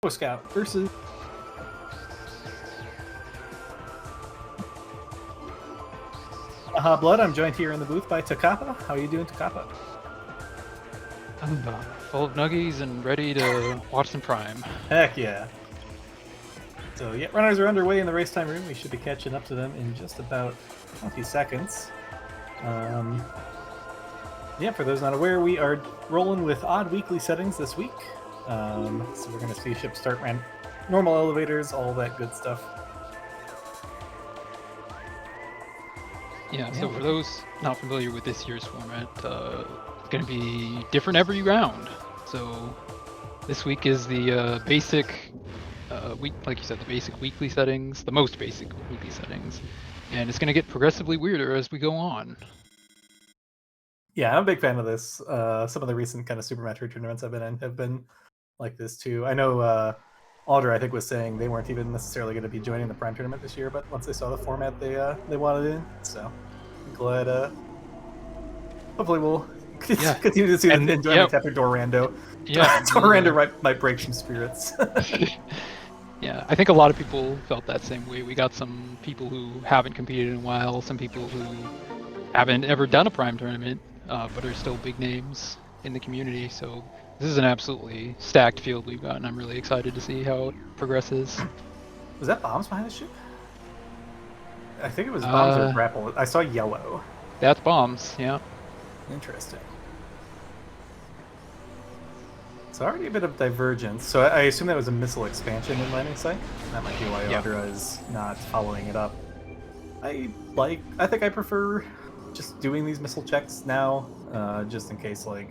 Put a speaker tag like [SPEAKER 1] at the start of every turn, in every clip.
[SPEAKER 1] Roboscout versus Blood. I'm joined here in the booth by Takapa. How are you doing, Takapa?
[SPEAKER 2] I'm full of nuggies and ready to watch some Prime.
[SPEAKER 1] Heck yeah. So yeah, runners are underway in the race time room. We should be catching up to them in just about 20 seconds. Yeah, for those not aware, we are rolling with odd weekly settings this week. So we're going to see ships start normal elevators, all that good stuff.
[SPEAKER 2] Yeah, so for those not familiar with this year's format, it's going to be different every round. So this week is the basic week, like you said, the basic weekly settings, the most basic weekly settings, and it's going to get progressively weirder as we go on.
[SPEAKER 1] Yeah, I'm a big fan of this. Some of the recent kind of Super Metroid tournaments I've been in have been like this too. I know Alder, I think, was saying they weren't even necessarily going to be joining the Prime tournament this year, but once they saw the format, they wanted in. So I'm glad. Hopefully, we'll continue to see the enjoyment after Dorando.
[SPEAKER 2] Yeah,
[SPEAKER 1] Dorando might break some spirits.
[SPEAKER 2] Yeah, I think a lot of people felt that same way. We got some people who haven't competed in a while, some people who haven't ever done a Prime tournament, but are still big names in the community. So this is an absolutely stacked field we've got, and I'm really excited to see how it progresses.
[SPEAKER 1] Was that bombs behind the ship? I think it was bombs or grapple. I saw yellow.
[SPEAKER 2] That's bombs, yeah.
[SPEAKER 1] Interesting. So already a bit of divergence. So I assume that was a missile expansion in landing site. That might be why Audra is not following it up. I think I prefer just doing these missile checks now, just in case like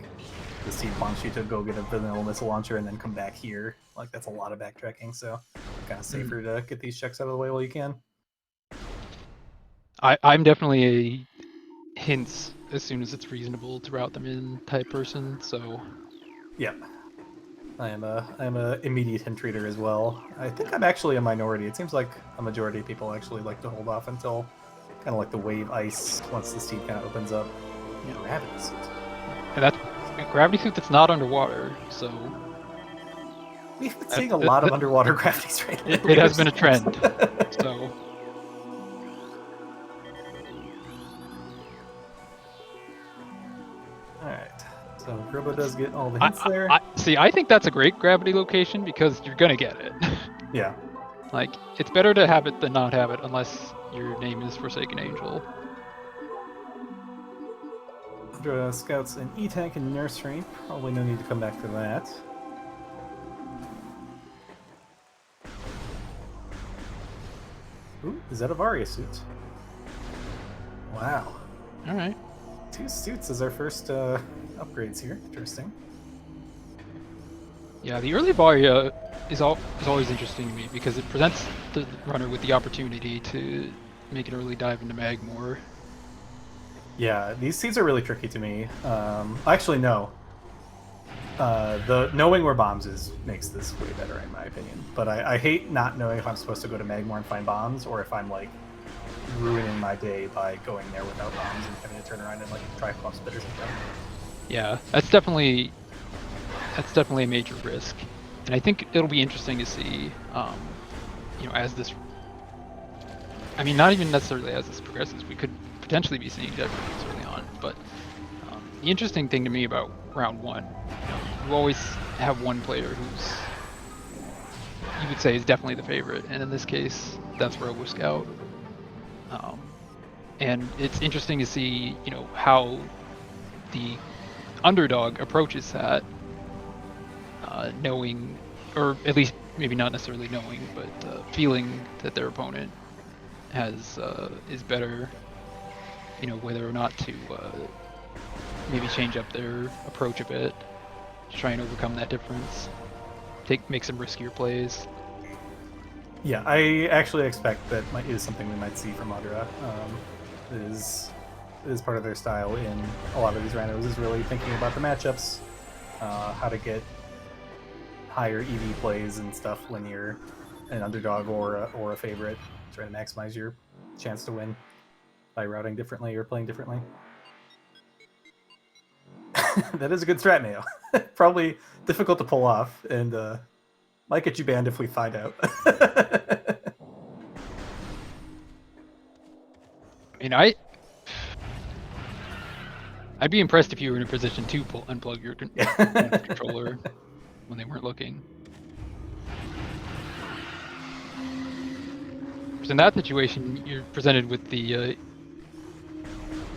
[SPEAKER 1] the Steve wants you to go get a vanilla missile launcher and then come back here. Like that's a lot of backtracking, so kind of safer to get these checks out of the way while you can.
[SPEAKER 2] I'm definitely a hints as soon as it's reasonable to route them in type person, so
[SPEAKER 1] yeah. I am a immediate hint reader as well. I think I'm actually a minority. It seems like a majority of people actually like to hold off until kind of like the wave ice once the steam kind of opens up.
[SPEAKER 2] Yeah.
[SPEAKER 1] Gravity suit.
[SPEAKER 2] And that's a gravity suit that's not underwater, so
[SPEAKER 1] we've been seeing a lot of underwater gravities right now.
[SPEAKER 2] It has been a trend. So
[SPEAKER 1] alright. So Gribbo does get all the hints there.
[SPEAKER 2] I think that's a great gravity location because you're gonna get it.
[SPEAKER 1] Yeah.
[SPEAKER 2] Like, it's better to have it than not have it unless your name is Forsaken Angel.
[SPEAKER 1] Scouts in E-Tank and Nursery. Probably no need to come back to that. Ooh, is that a Varia suit? Wow.
[SPEAKER 2] Alright.
[SPEAKER 1] 2 suits as our first upgrades here. Interesting.
[SPEAKER 2] Yeah, the early Varia is always interesting to me because it presents the runner with the opportunity to make an early dive into Magmore.
[SPEAKER 1] Yeah, these seeds are really tricky to me. Actually, no. The knowing where bombs is makes this way better in my opinion. But I hate not knowing if I'm supposed to go to Magmore and find bombs, or if I'm like ruining my day by going there without bombs and having to turn around and like try pump spit or something.
[SPEAKER 2] Yeah, that's definitely a major risk, and I think it'll be interesting to see, as this. I mean, not even necessarily as this progresses. We could potentially be seeing divergence early on, but the interesting thing to me about round one, you always have one player who's you would say is definitely the favorite, and in this case, that's roboscout. And it's interesting to see, how the underdog approaches that, knowing, or at least maybe not necessarily knowing, but feeling that their opponent is better, whether or not to maybe change up their approach a bit to try and overcome that difference, make some riskier plays.
[SPEAKER 1] Yeah, I actually expect that is something we might see from Audra. Is part of their style in a lot of these randos is really thinking about the matchups, how to get higher EV plays and stuff when you're an underdog or a favorite, trying to maximize your chance to win by routing differently or playing differently. That is a good strat, Mayo. Probably difficult to pull off, and Might get you banned if we find out.
[SPEAKER 2] I mean, I'd be impressed if you were in a position to unplug your controller when they weren't looking. In that situation, you're presented with the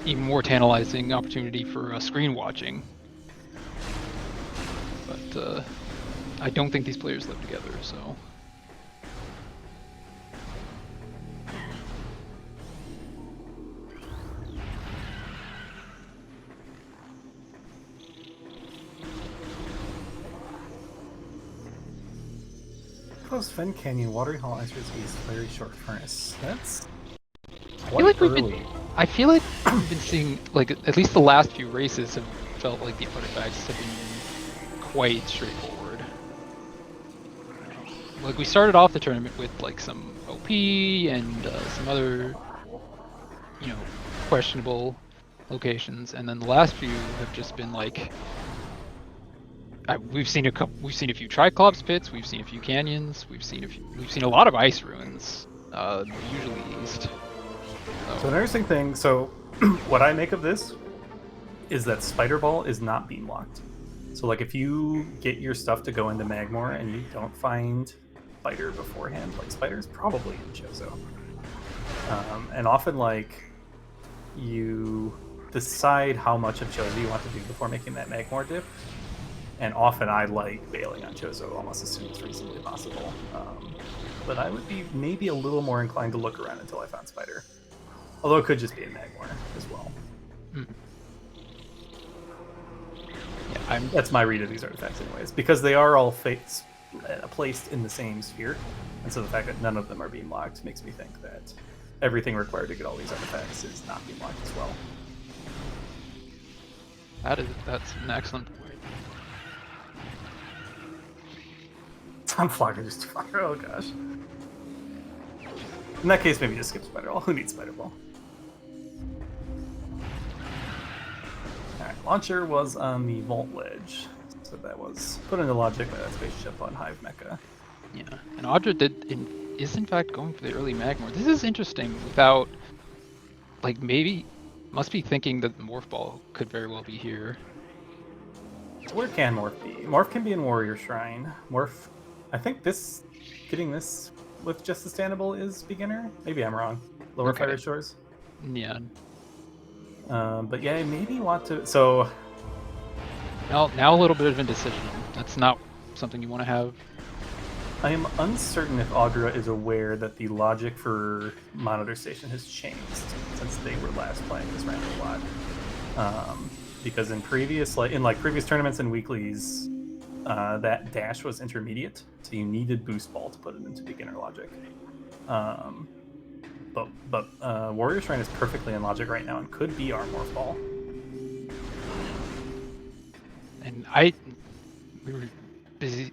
[SPEAKER 2] even more tantalizing opportunity for screen watching. But I don't think these players live together, so.
[SPEAKER 1] Close Fen Canyon, Watery Hall, Ice Ridge East, very short furnace. That's
[SPEAKER 2] I feel like we've been seeing, like, at least the last few races have felt like the artifacts have been quite straightforward. Like, we started off the tournament with, like, some OP and some other, you know, questionable locations, and then the last few have just been like, we've seen a few Triclops pits, we've seen a few canyons, we've seen a lot of ice ruins, usually east.
[SPEAKER 1] So an interesting thing, so what I make of this is that Spider Ball is not beam locked. So like if you get your stuff to go into Magmor and you don't find Spider beforehand, like Spider's probably in Chozo. And often like you decide how much of Chozo you want to do before making that Magmor dip. And often I like bailing on Chozo almost as soon as reasonably possible. But I would be maybe a little more inclined to look around until I found Spider. Although it could just be a Magmor as well.
[SPEAKER 2] Yeah,
[SPEAKER 1] That's my read of these artifacts anyways. Because they are all placed in the same sphere. And so the fact that none of them are beam locked makes me think that everything required to get all these artifacts is not beam locked as well.
[SPEAKER 2] That's an excellent point.
[SPEAKER 1] Sunflogger just too far. Oh gosh. In that case, maybe just skip Spider Ball. Who needs Spider Ball? Alright, launcher was on the Vault Ledge. So that was put into logic by that spaceship on Hive Mecha.
[SPEAKER 2] Yeah, and Audra is in fact going for the early Magmor. This is interesting without, like, maybe, must be thinking that the Morph Ball could very well be here.
[SPEAKER 1] So where can Morph be? Morph can be in Warrior Shrine. Morph, I think getting this with just sustainable is beginner. Maybe I'm wrong. Lower Fire Shores.
[SPEAKER 2] Yeah.
[SPEAKER 1] But yeah, maybe want to. So
[SPEAKER 2] now a little bit of indecision. That's not something you want to have.
[SPEAKER 1] I am uncertain if Augra is aware that the logic for Monitor Station has changed since they were last playing this random lot. Because in previous tournaments and weeklies, that dash was intermediate, so you needed boost ball to put it into beginner logic. But Warrior Shrine is perfectly in logic right now and could be our Morph Ball.
[SPEAKER 2] And we were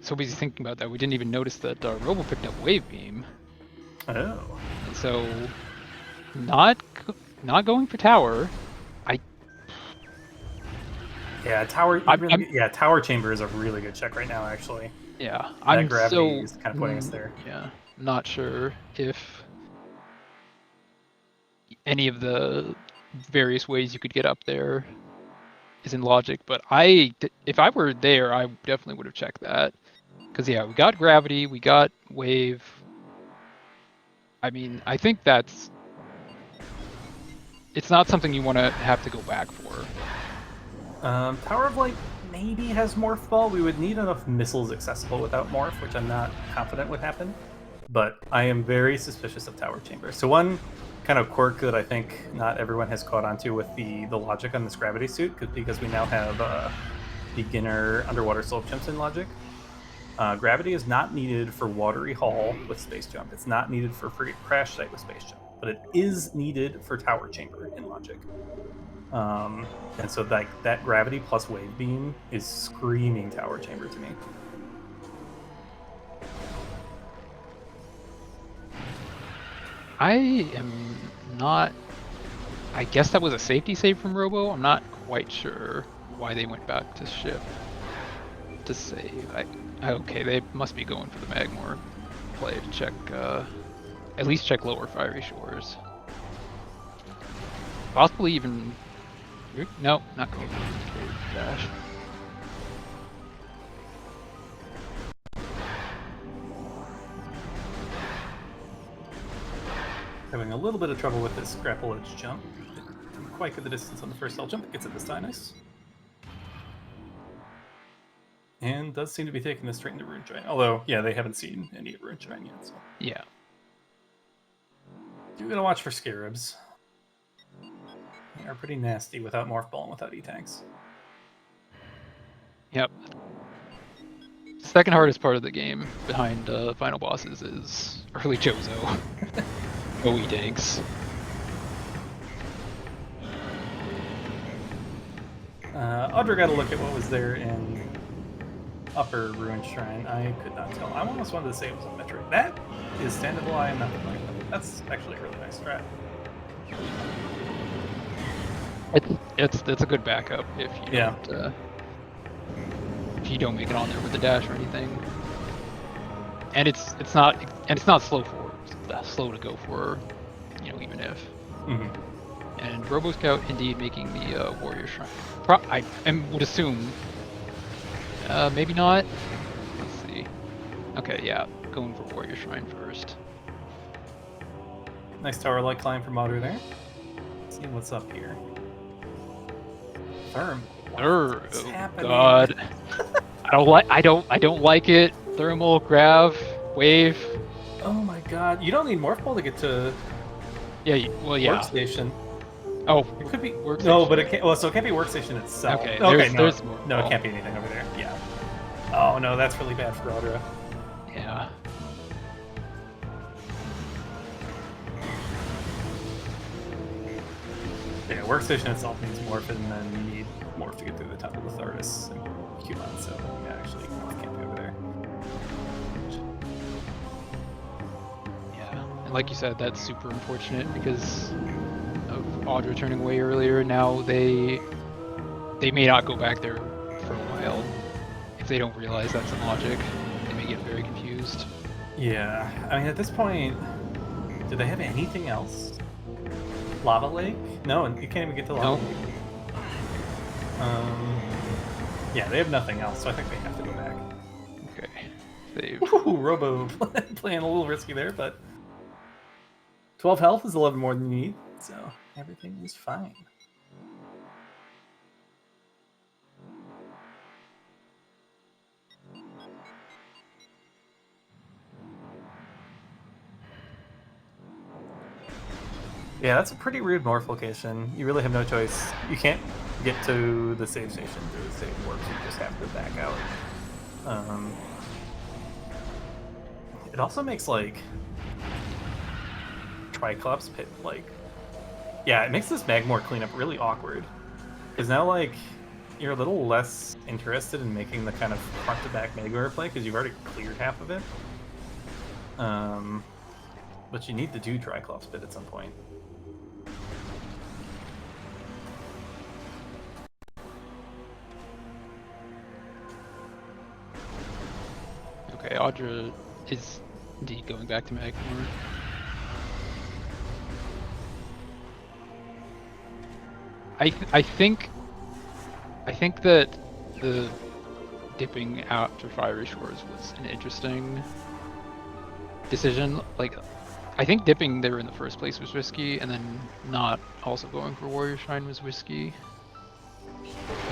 [SPEAKER 2] so busy thinking about that we didn't even notice that Robo picked up Wave Beam.
[SPEAKER 1] Oh.
[SPEAKER 2] And so not going for tower.
[SPEAKER 1] Yeah, Tower Chamber is a really good check right now, actually.
[SPEAKER 2] Yeah,
[SPEAKER 1] that gravity is kind of pointing us there.
[SPEAKER 2] Yeah, not sure if any of the various ways you could get up there is in logic, but if I were there, I definitely would have checked that. Because yeah, we got gravity, we got wave. I mean, I think it's not something you want to have to go back for.
[SPEAKER 1] Tower of Light maybe has Morph Ball. We would need enough missiles accessible without Morph, which I'm not confident would happen. But I am very suspicious of Tower Chamber. So one kind of quirk that I think not everyone has caught onto with the logic on this gravity suit, because we now have beginner underwater slope jumps in logic. Gravity is not needed for Watery Hall with Space Jump. It's not needed for Frigate Crash Site with Space Jump, but it is needed for Tower Chamber in logic. And so that gravity plus wave beam is screaming Tower Chamber to me.
[SPEAKER 2] I am not. I guess that was a safety save from Robo. I'm not quite sure why they went back to ship to save. Okay, they must be going for the Magmor play to check, at least check lower fiery shores. Possibly even... No, not going for the dash.
[SPEAKER 1] Having a little bit of trouble with this grapple edge jump. Didn't quite get the distance on the first L jump. Gets it this time, nice. And does seem to be taking this straight into Rune Giant. Although, yeah, they haven't seen any Rune Giant yet, so.
[SPEAKER 2] Yeah.
[SPEAKER 1] Do gotta watch for Scarabs. They are pretty nasty without Morph Ball and without E-Tanks.
[SPEAKER 2] Yep. Second hardest part of the game behind final bosses is early Chozo. OE tanks.
[SPEAKER 1] Audra got a look at what was there in Upper Ruined Shrine. I could not tell. I almost wanted to say it was a Metroid. That is standable. I am not like that. That's actually a really nice strat.
[SPEAKER 2] It's a good backup if you don't, if you don't make it on there with the dash or anything. And it's not slow to go for, you know, even if.
[SPEAKER 1] Mm-hmm.
[SPEAKER 2] And roboscout indeed making the warrior shrine. I would assume. Maybe not. Let's see. Okay, yeah, going for warrior shrine first.
[SPEAKER 1] Nice tower-like climb from Audra there. Let's see what's up here. Therm. What's happening?
[SPEAKER 2] God. I don't like it. Thermal, grav, wave.
[SPEAKER 1] Oh my god. You don't need Morph Ball to get to Workstation.
[SPEAKER 2] Oh,
[SPEAKER 1] it could be
[SPEAKER 2] Workstation.
[SPEAKER 1] No, but it can't. Well, so it can't be Workstation itself.
[SPEAKER 2] Okay,
[SPEAKER 1] there's
[SPEAKER 2] more.
[SPEAKER 1] No, it can't be anything over there. Yeah. Oh no, that's really bad for Audra.
[SPEAKER 2] Yeah.
[SPEAKER 1] Yeah, Workstation itself needs Morph, and then you need Morph to get through the top of the Thesaurus and Human, so yeah, actually, Morph can't be over there.
[SPEAKER 2] Yeah, and like you said, that's super unfortunate because of Audra turning away earlier. Now they may not go back there for a while. If they don't realize that's in logic, they may get very confused.
[SPEAKER 1] Yeah, I mean, at this point, do they have anything else? Lava Lake? No, you can't even get to Lava Lake. Yeah, they have nothing else, so I think they have to go back.
[SPEAKER 2] Okay. Save.
[SPEAKER 1] Ooh, Robo playing a little risky there, but 12 health is 11 more than you need, so everything is fine. Yeah, that's a pretty rude morph location. You really have no choice. You can't get to the save station through the save warp, so you just have to back out. It also makes, like, Triclops pit, like... Yeah, it makes this Magmor cleanup really awkward. Because now, like, you're a little less interested in making the kind of front-to-back Magmor play, because you've already cleared half of it. But you need to do Triclops pit at some point.
[SPEAKER 2] Okay, Audra is indeed going back to Magmor. I think that the dipping out to Fiery Shores was an interesting decision. Like, I think dipping there in the first place was risky, and then not also going for Warrior Shrine was risky.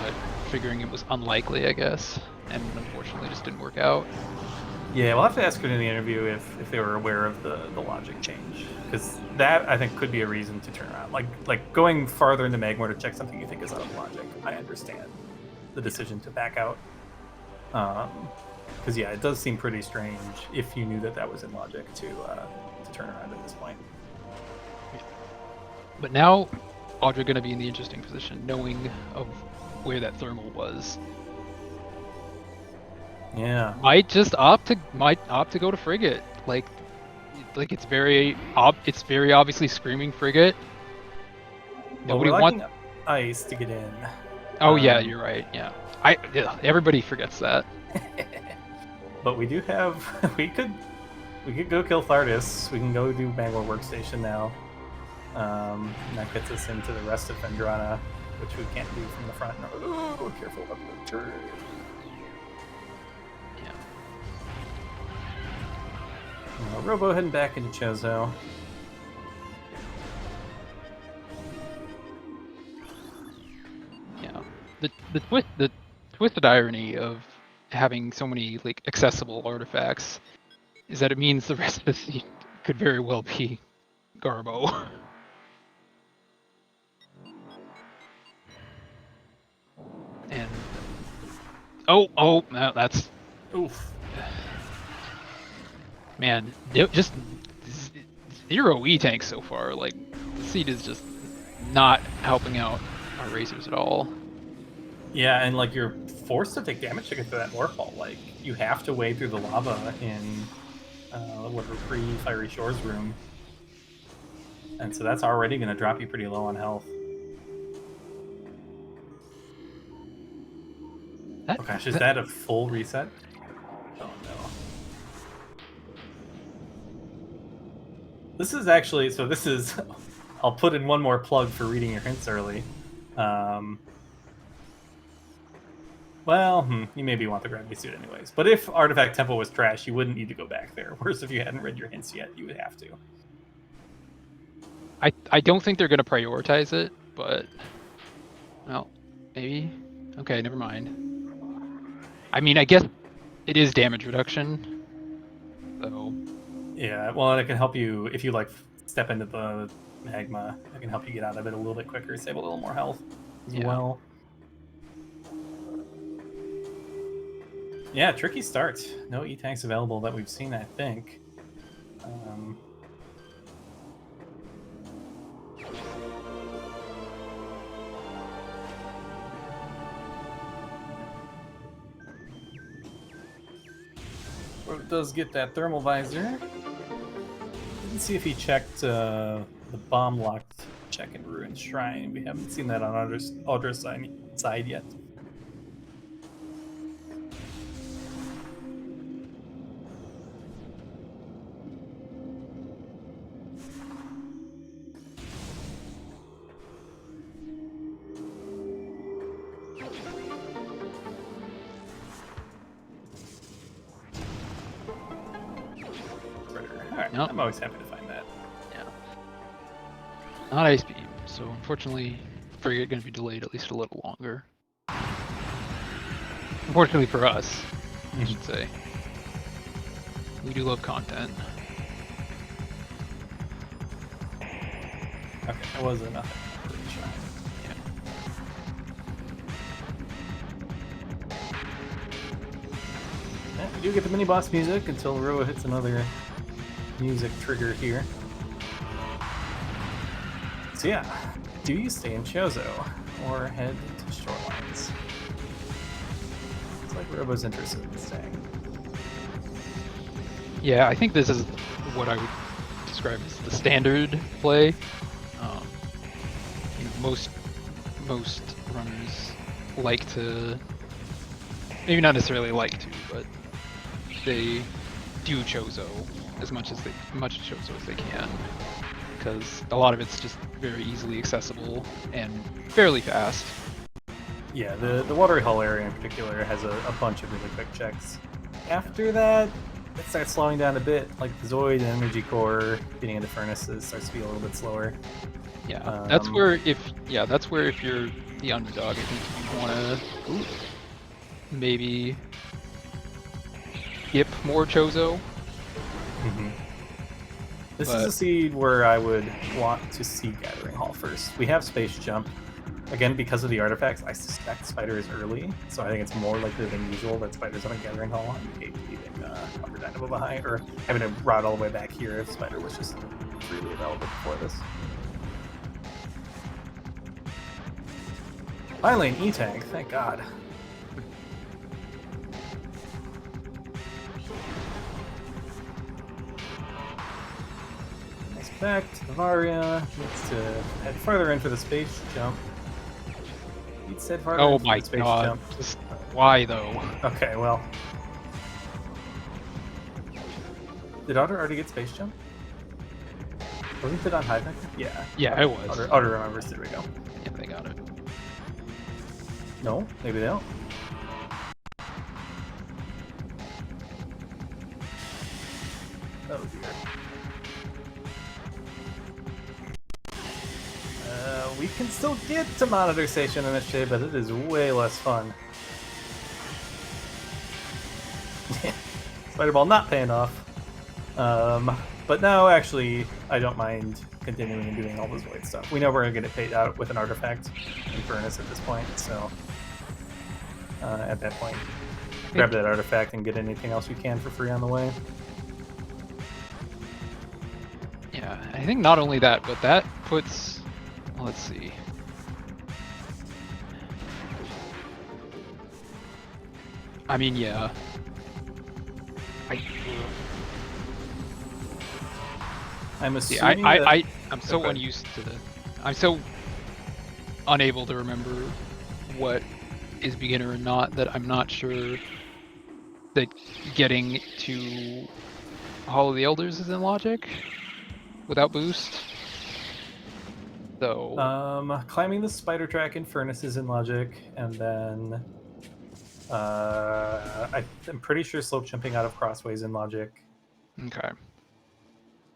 [SPEAKER 2] But figuring it was unlikely, I guess, and unfortunately just didn't work out.
[SPEAKER 1] Yeah, we'll have to ask her in the interview if they were aware of the logic change, because that I think could be a reason to turn around. Like going farther into Magmor to check something you think is out of logic. I understand the decision to back out, because yeah, it does seem pretty strange if you knew that was in logic to turn around at this point.
[SPEAKER 2] But now, Audra gonna be in the interesting position, knowing of where that thermal was.
[SPEAKER 1] Yeah.
[SPEAKER 2] Might opt to go to frigate. Like it's very obviously screaming frigate. Nobody wants
[SPEAKER 1] ice to get in.
[SPEAKER 2] Oh yeah, you're right. Yeah, everybody forgets that.
[SPEAKER 1] but we do have we could go kill Thardis. We can go do Bangalore Workstation now. And that gets us into the rest of Vendrana, which we can't do from the front. Oh, careful about the turret. Robo heading back into Chozo.
[SPEAKER 2] Yeah. The twisted irony of having so many like accessible artifacts is that it means the rest of the scene could very well be Garbo. And oh, no, that's
[SPEAKER 1] Oof.
[SPEAKER 2] Man, just zero E-tanks so far. Like, the seed is just not helping out our racers at all.
[SPEAKER 1] Yeah, and like you're forced to take damage to get through that waterfall. Like you have to wade through the lava in whatever pre-Fiery Shores room, and so that's already going to drop you pretty low on health. Oh gosh, is that a full reset? Oh no. This is actually, so this is, I'll put in one more plug for reading your hints early. Well, you maybe want the gravity suit anyways. But if Artifact Temple was trash, you wouldn't need to go back there. Whereas if you hadn't read your hints yet, you would have to.
[SPEAKER 2] I don't think they're going to prioritize it, but... Well, maybe? Okay, never mind. I mean, I guess it is damage reduction, so...
[SPEAKER 1] Yeah, well, and it can help you, if you, like, step into the magma, it can help you get out of it a little bit quicker, save a little more health as well. Yeah, tricky start. No E-tanks available that we've seen, I think. It does get that thermal visor. Didn't see if he checked the bomb locked check in Ruined Shrine. We haven't seen that on Audraxys side yet. Nope. I'm always happy to find that.
[SPEAKER 2] Yeah. Not Ice Beam, so unfortunately, Frigate going to be delayed at least a little longer. Unfortunately for us, I should say. We do love content.
[SPEAKER 1] Okay, that wasn't nothing. Yeah, we do get the mini boss music until Roa hits another music trigger here. So yeah, do you stay in Chozo or head to Shorelines? It's like Robo's interested in staying.
[SPEAKER 2] Yeah, I think this is what I would describe as the standard play. You know, most runners like to, maybe not necessarily like to, but they do Chozo as much Chozo as they can, because a lot of it's just very easily accessible and fairly fast.
[SPEAKER 1] Yeah, the Watery Hull area in particular has a bunch of really quick checks. After that, it starts slowing down a bit, like the Zoid and Energy Core getting into furnaces starts to be a little bit slower.
[SPEAKER 2] Yeah, that's where if you're the underdog, I think you want to maybe skip more Chozo.
[SPEAKER 1] This is a seed where I would want to see Gathering Hall first. We have Space Jump. Again, because of the artifacts, I suspect Spider is early, so I think it's more likely than usual that Spider's on a Gathering Hall and hate leaving Upper Dynamo behind, or having to route all the way back here if Spider was just really available before this. Finally, an E-Tank, thank God. Back to Varia, needs to head farther in for the space jump. He'd said farther in for the space jump.
[SPEAKER 2] Just why though?
[SPEAKER 1] Okay, well. Did Otter already get space jump? Wasn't it on high vector? Yeah.
[SPEAKER 2] Yeah, it was.
[SPEAKER 1] Otter remembers. There we go.
[SPEAKER 2] Yeah, they got it.
[SPEAKER 1] No, maybe they don't. Oh dear. We can still get to monitor station initiative, but it is way less fun. Spider Ball not paying off. But no, actually, I don't mind continuing and doing all this void stuff. We know we're gonna get it paid out with an artifact in Furnace at this point, so at that point, grab that artifact and get anything else you can for free on the way.
[SPEAKER 2] Yeah, I think not only that, but that puts. Let's see. I mean, yeah.
[SPEAKER 1] I'm assuming
[SPEAKER 2] I'm so unused to the. I'm so unable to remember what is beginner and not that I'm not sure that getting to Hall of the Elders is in logic without boost. So
[SPEAKER 1] climbing the spider track in Furnace is in logic, and then I'm pretty sure slope jumping out of Crossways in logic.
[SPEAKER 2] Okay.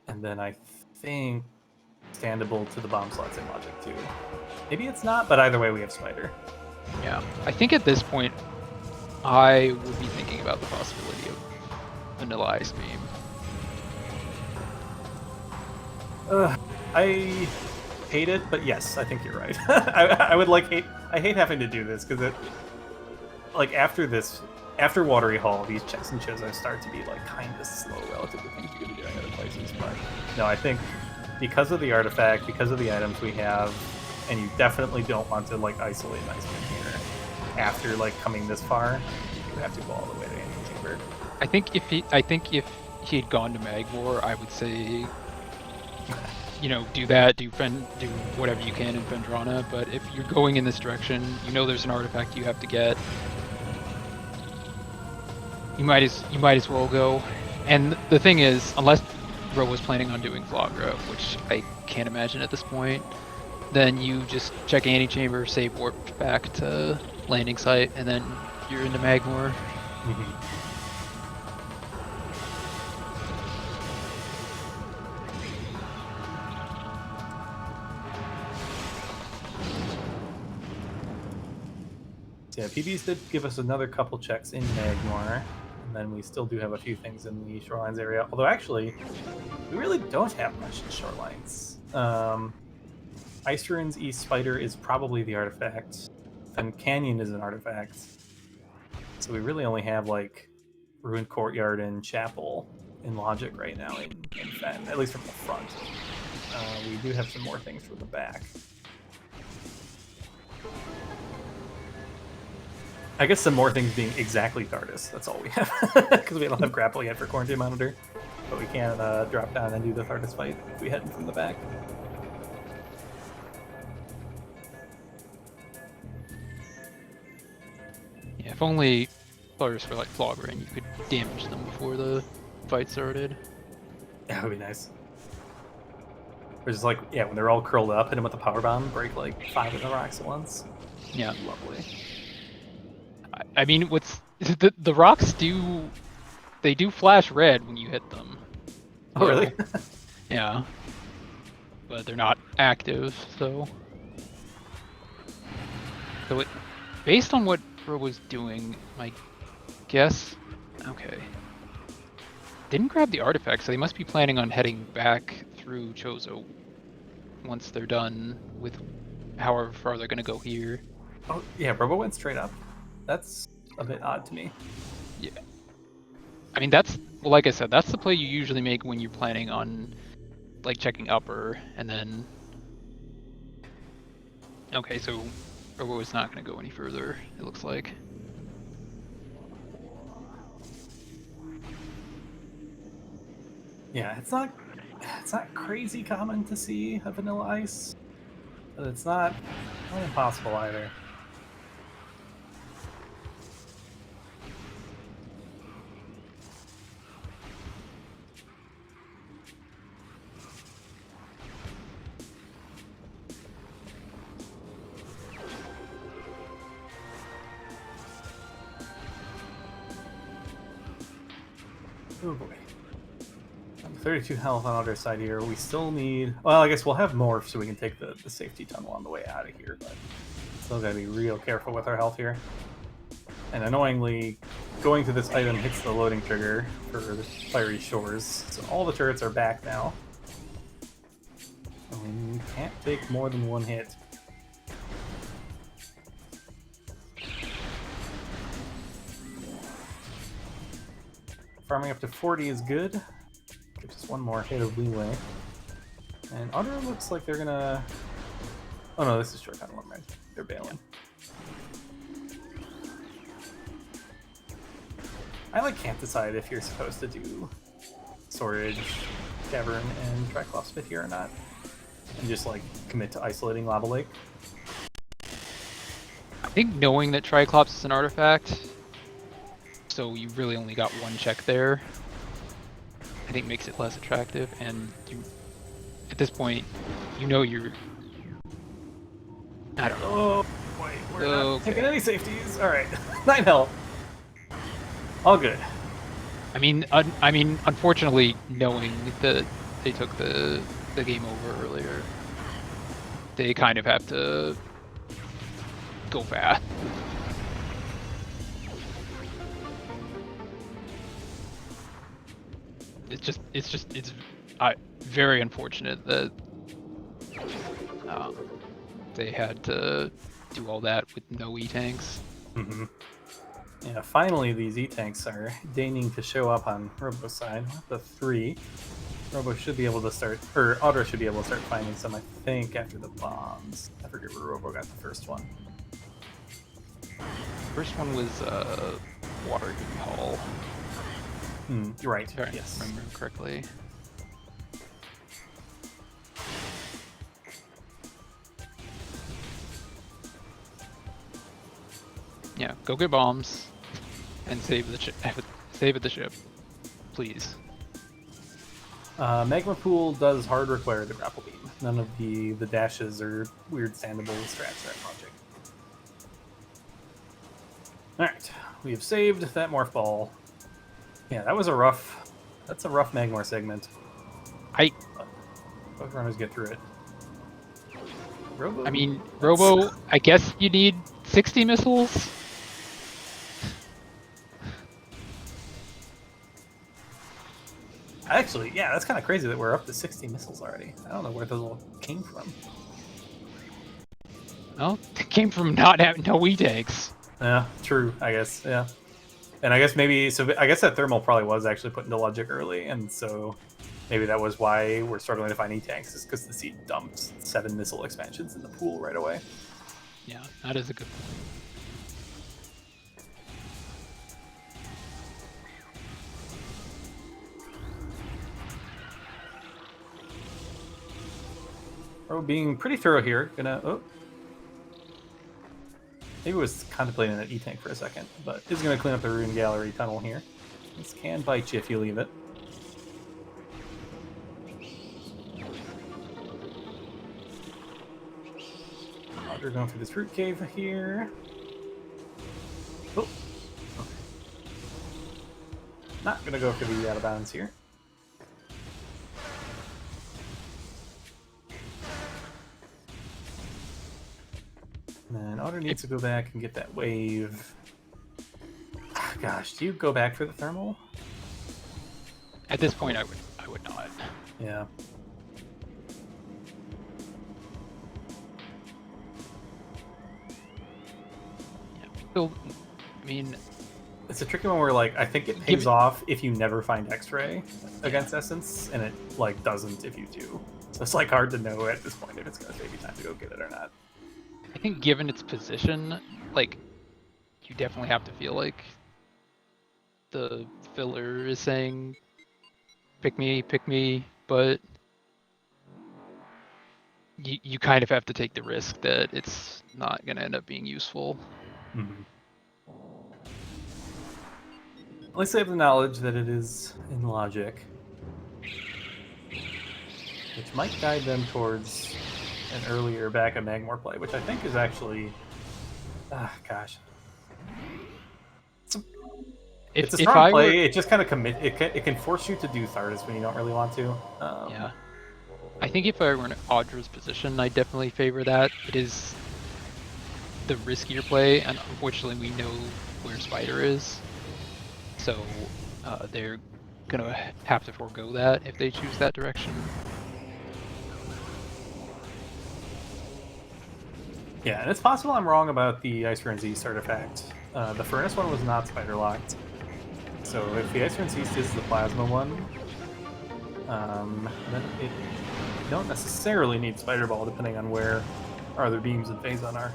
[SPEAKER 1] And then I think standable to the bomb slots in logic too. Maybe it's not, but either way we have spider.
[SPEAKER 2] Yeah. I think at this point I would be thinking about the possibility of Vanilla Ice Beam.
[SPEAKER 1] I hate it, but yes, I think you're right. I would I hate having to do this because it, like after Watery Hall, these checks and chizos start to be like kind of slow relative to things you could be doing other places. But no, I think because of the artifact, because of the items we have, and you definitely don't want to like isolate Ice Beam here after like coming this far, you have to go all the way to Angel Chamber.
[SPEAKER 2] I think if he had gone to Magmor, I would say, you know, do that, do whatever you can in Fendrana. But if you're going in this direction, you know there's an artifact you have to get. You might as well go. And the thing is, unless Ro was planning on doing Flagra, which I can't imagine at this point, then you just check Antechamber, save warp back to landing site, and then you're into Magmor.
[SPEAKER 1] Mm-hmm. Yeah, PBs did give us another couple checks in Magmor, and then we still do have a few things in the Shorelines area. Although actually, we really don't have much in Shorelines. Ice Ruins East Spider is probably the artifact, and Canyon is an artifact. So we really only have like Ruined Courtyard and Chapel in logic right now in Fen, at least from the front. We do have some more things from the back. I guess some more things being exactly Thardus. That's all we have. Because we don't have grapple yet for Quarantine Monitor. But we can drop down and do the Thardus fight if we head in from the back.
[SPEAKER 2] Yeah, if only players were like Flogger and you could damage them before the fight started.
[SPEAKER 1] Yeah, that would be nice. Or just like, yeah, when they're all curled up, hit them with the power bomb, break like 5 of the rocks at once.
[SPEAKER 2] Yeah.
[SPEAKER 1] Lovely.
[SPEAKER 2] I mean, what's the rocks do? They do flash red when you hit them.
[SPEAKER 1] Oh, really?
[SPEAKER 2] Yeah. But they're not active, so. So it, based on what Pro was doing, my guess. Okay. Didn't grab the artifact, so they must be planning on heading back through Chozo once they're done with however far they're gonna go here.
[SPEAKER 1] Oh, yeah, Robo went straight up. That's a bit odd to me.
[SPEAKER 2] Yeah. I mean, that's, well, like I said, that's the play you usually make when you're planning on, like, checking upper, and then... Okay, so Robo is not going to go any further, it looks like.
[SPEAKER 1] Yeah, it's not crazy common to see a Vanilla Ice, but it's not impossible either. Oh boy. 32 health on other side here. We still need... Well, I guess we'll have morph so we can take the safety tunnel on the way out of here, but still gotta be real careful with our health here. And annoyingly, going to this item hits the loading trigger for the Fiery Shores, so all the turrets are back now. And we can't take more than one hit. Farming up to 40 is good. Gives us one more hit of leeway. And Audra looks like they're gonna... Oh no, this is short tunnel, right? They're bailing. I can't decide if you're supposed to do Storage, Cavern, and Triclops Pit here or not. And just commit to isolating Lava Lake.
[SPEAKER 2] I think knowing that Triclops is an artifact, so you really only got one check there, I think makes it less attractive, and at this point, you're... I don't know.
[SPEAKER 1] Oh, boy, we're not taking any safeties. Alright, 9 health. All good.
[SPEAKER 2] I mean, unfortunately, knowing that they took the game over earlier, they kind of have to go fast. It's very unfortunate that they had to do all that with no E-tanks.
[SPEAKER 1] Mm-hmm. Yeah, finally these E-tanks are deigning to show up on Robo's side. The 3. Robo should be able to start, or Audra should be able to start finding some, I think, after the bombs. I forget where Robo got the first one.
[SPEAKER 2] First one was Water Hall.
[SPEAKER 1] You're right.
[SPEAKER 2] If
[SPEAKER 1] yes.
[SPEAKER 2] I remember correctly. Yeah, go get bombs and save the ship, please.
[SPEAKER 1] Magma Pool does hard require the grapple beam. None of the dashes or weird sandable strats are in logic. Alright, we have saved that morph ball. Yeah, that's a rough Magmar segment. Both runners get through it.
[SPEAKER 2] Robo, I guess you need 60 missiles?
[SPEAKER 1] Actually, yeah, that's kind of crazy that we're up to 60 missiles already. I don't know where those all came from.
[SPEAKER 2] Well, it came from not having no E-tanks.
[SPEAKER 1] Yeah, true, I guess, yeah. And I guess I guess that thermal probably was actually put into logic early, and so maybe that was why we're struggling to find E-tanks, is because the seed dumped 7 missile expansions in the pool right away.
[SPEAKER 2] Yeah, that is a good point.
[SPEAKER 1] We're being pretty thorough here. Maybe was contemplating that E-tank for a second, but is going to clean up the Rune Gallery tunnel here. This can bite you if you leave it. We're going through this root cave here. Oh, okay. Not going to go for the out of bounds here. And Otter needs to go back and get that wave. Gosh, do you go back for the thermal?
[SPEAKER 2] At this point, I would not.
[SPEAKER 1] Yeah.
[SPEAKER 2] Still, I mean,
[SPEAKER 1] it's a tricky one where I think it pays off if you never find X-ray against Essence, and it doesn't if you do. So it's hard to know at this point if it's gonna save you time to go get it or not.
[SPEAKER 2] I think given its position, you definitely have to feel like the filler is saying, pick me, but you kind of have to take the risk that it's not going to end up being useful.
[SPEAKER 1] Mm-hmm. At least they have the knowledge that it is in logic, which might guide them towards an earlier back of Magmor play, which I think is actually... gosh. It's a
[SPEAKER 2] If
[SPEAKER 1] strong
[SPEAKER 2] I were,
[SPEAKER 1] play. It just kind of it can force you to do Thardus when you don't really want to.
[SPEAKER 2] yeah, I think if I were in Audra's position, I'd definitely favor that. It is the riskier play, and unfortunately, we know where Spider is, so they're gonna have to forego that if they choose that direction.
[SPEAKER 1] Yeah, and it's possible I'm wrong about the Ice Ruins East artifact. The Furnace one was not spider locked. So if the Ice Ruins East is the Plasma one, then you don't necessarily need Spider Ball depending on where our other beams and Phazon are.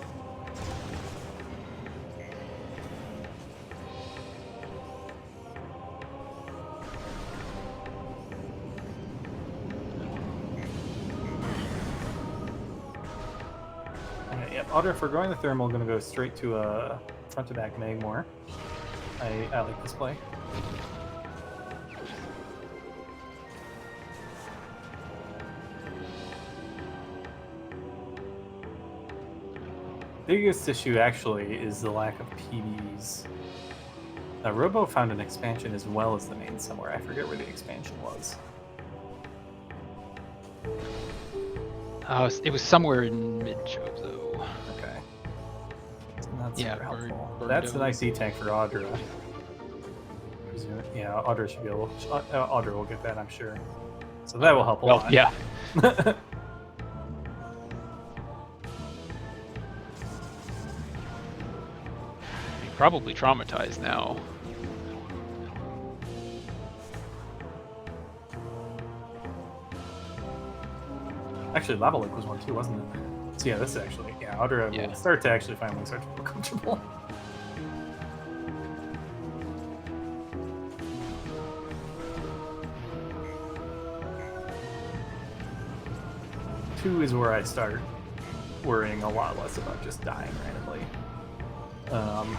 [SPEAKER 1] Okay, yep, Audra, if we're going the Thermal, going to go straight to a front-to-back Magmor. I like this play. Biggest issue actually is the lack of PBs. Robo found an expansion as well as the main somewhere. I forget where the expansion was.
[SPEAKER 2] It was somewhere in mid-choke though.
[SPEAKER 1] Okay. So not
[SPEAKER 2] Yeah,
[SPEAKER 1] super helpful.
[SPEAKER 2] Bird
[SPEAKER 1] That's
[SPEAKER 2] Dome.
[SPEAKER 1] an IC tank for Audra. Yeah, Audra should be able. Audra will get that, I'm sure. So that will help a lot.
[SPEAKER 2] Yeah. Probably traumatized now.
[SPEAKER 1] Actually, Lava Lake was one too, wasn't it? So yeah, this is actually Audra will start to actually finally start to feel comfortable. Two is where I start worrying a lot less about just dying randomly.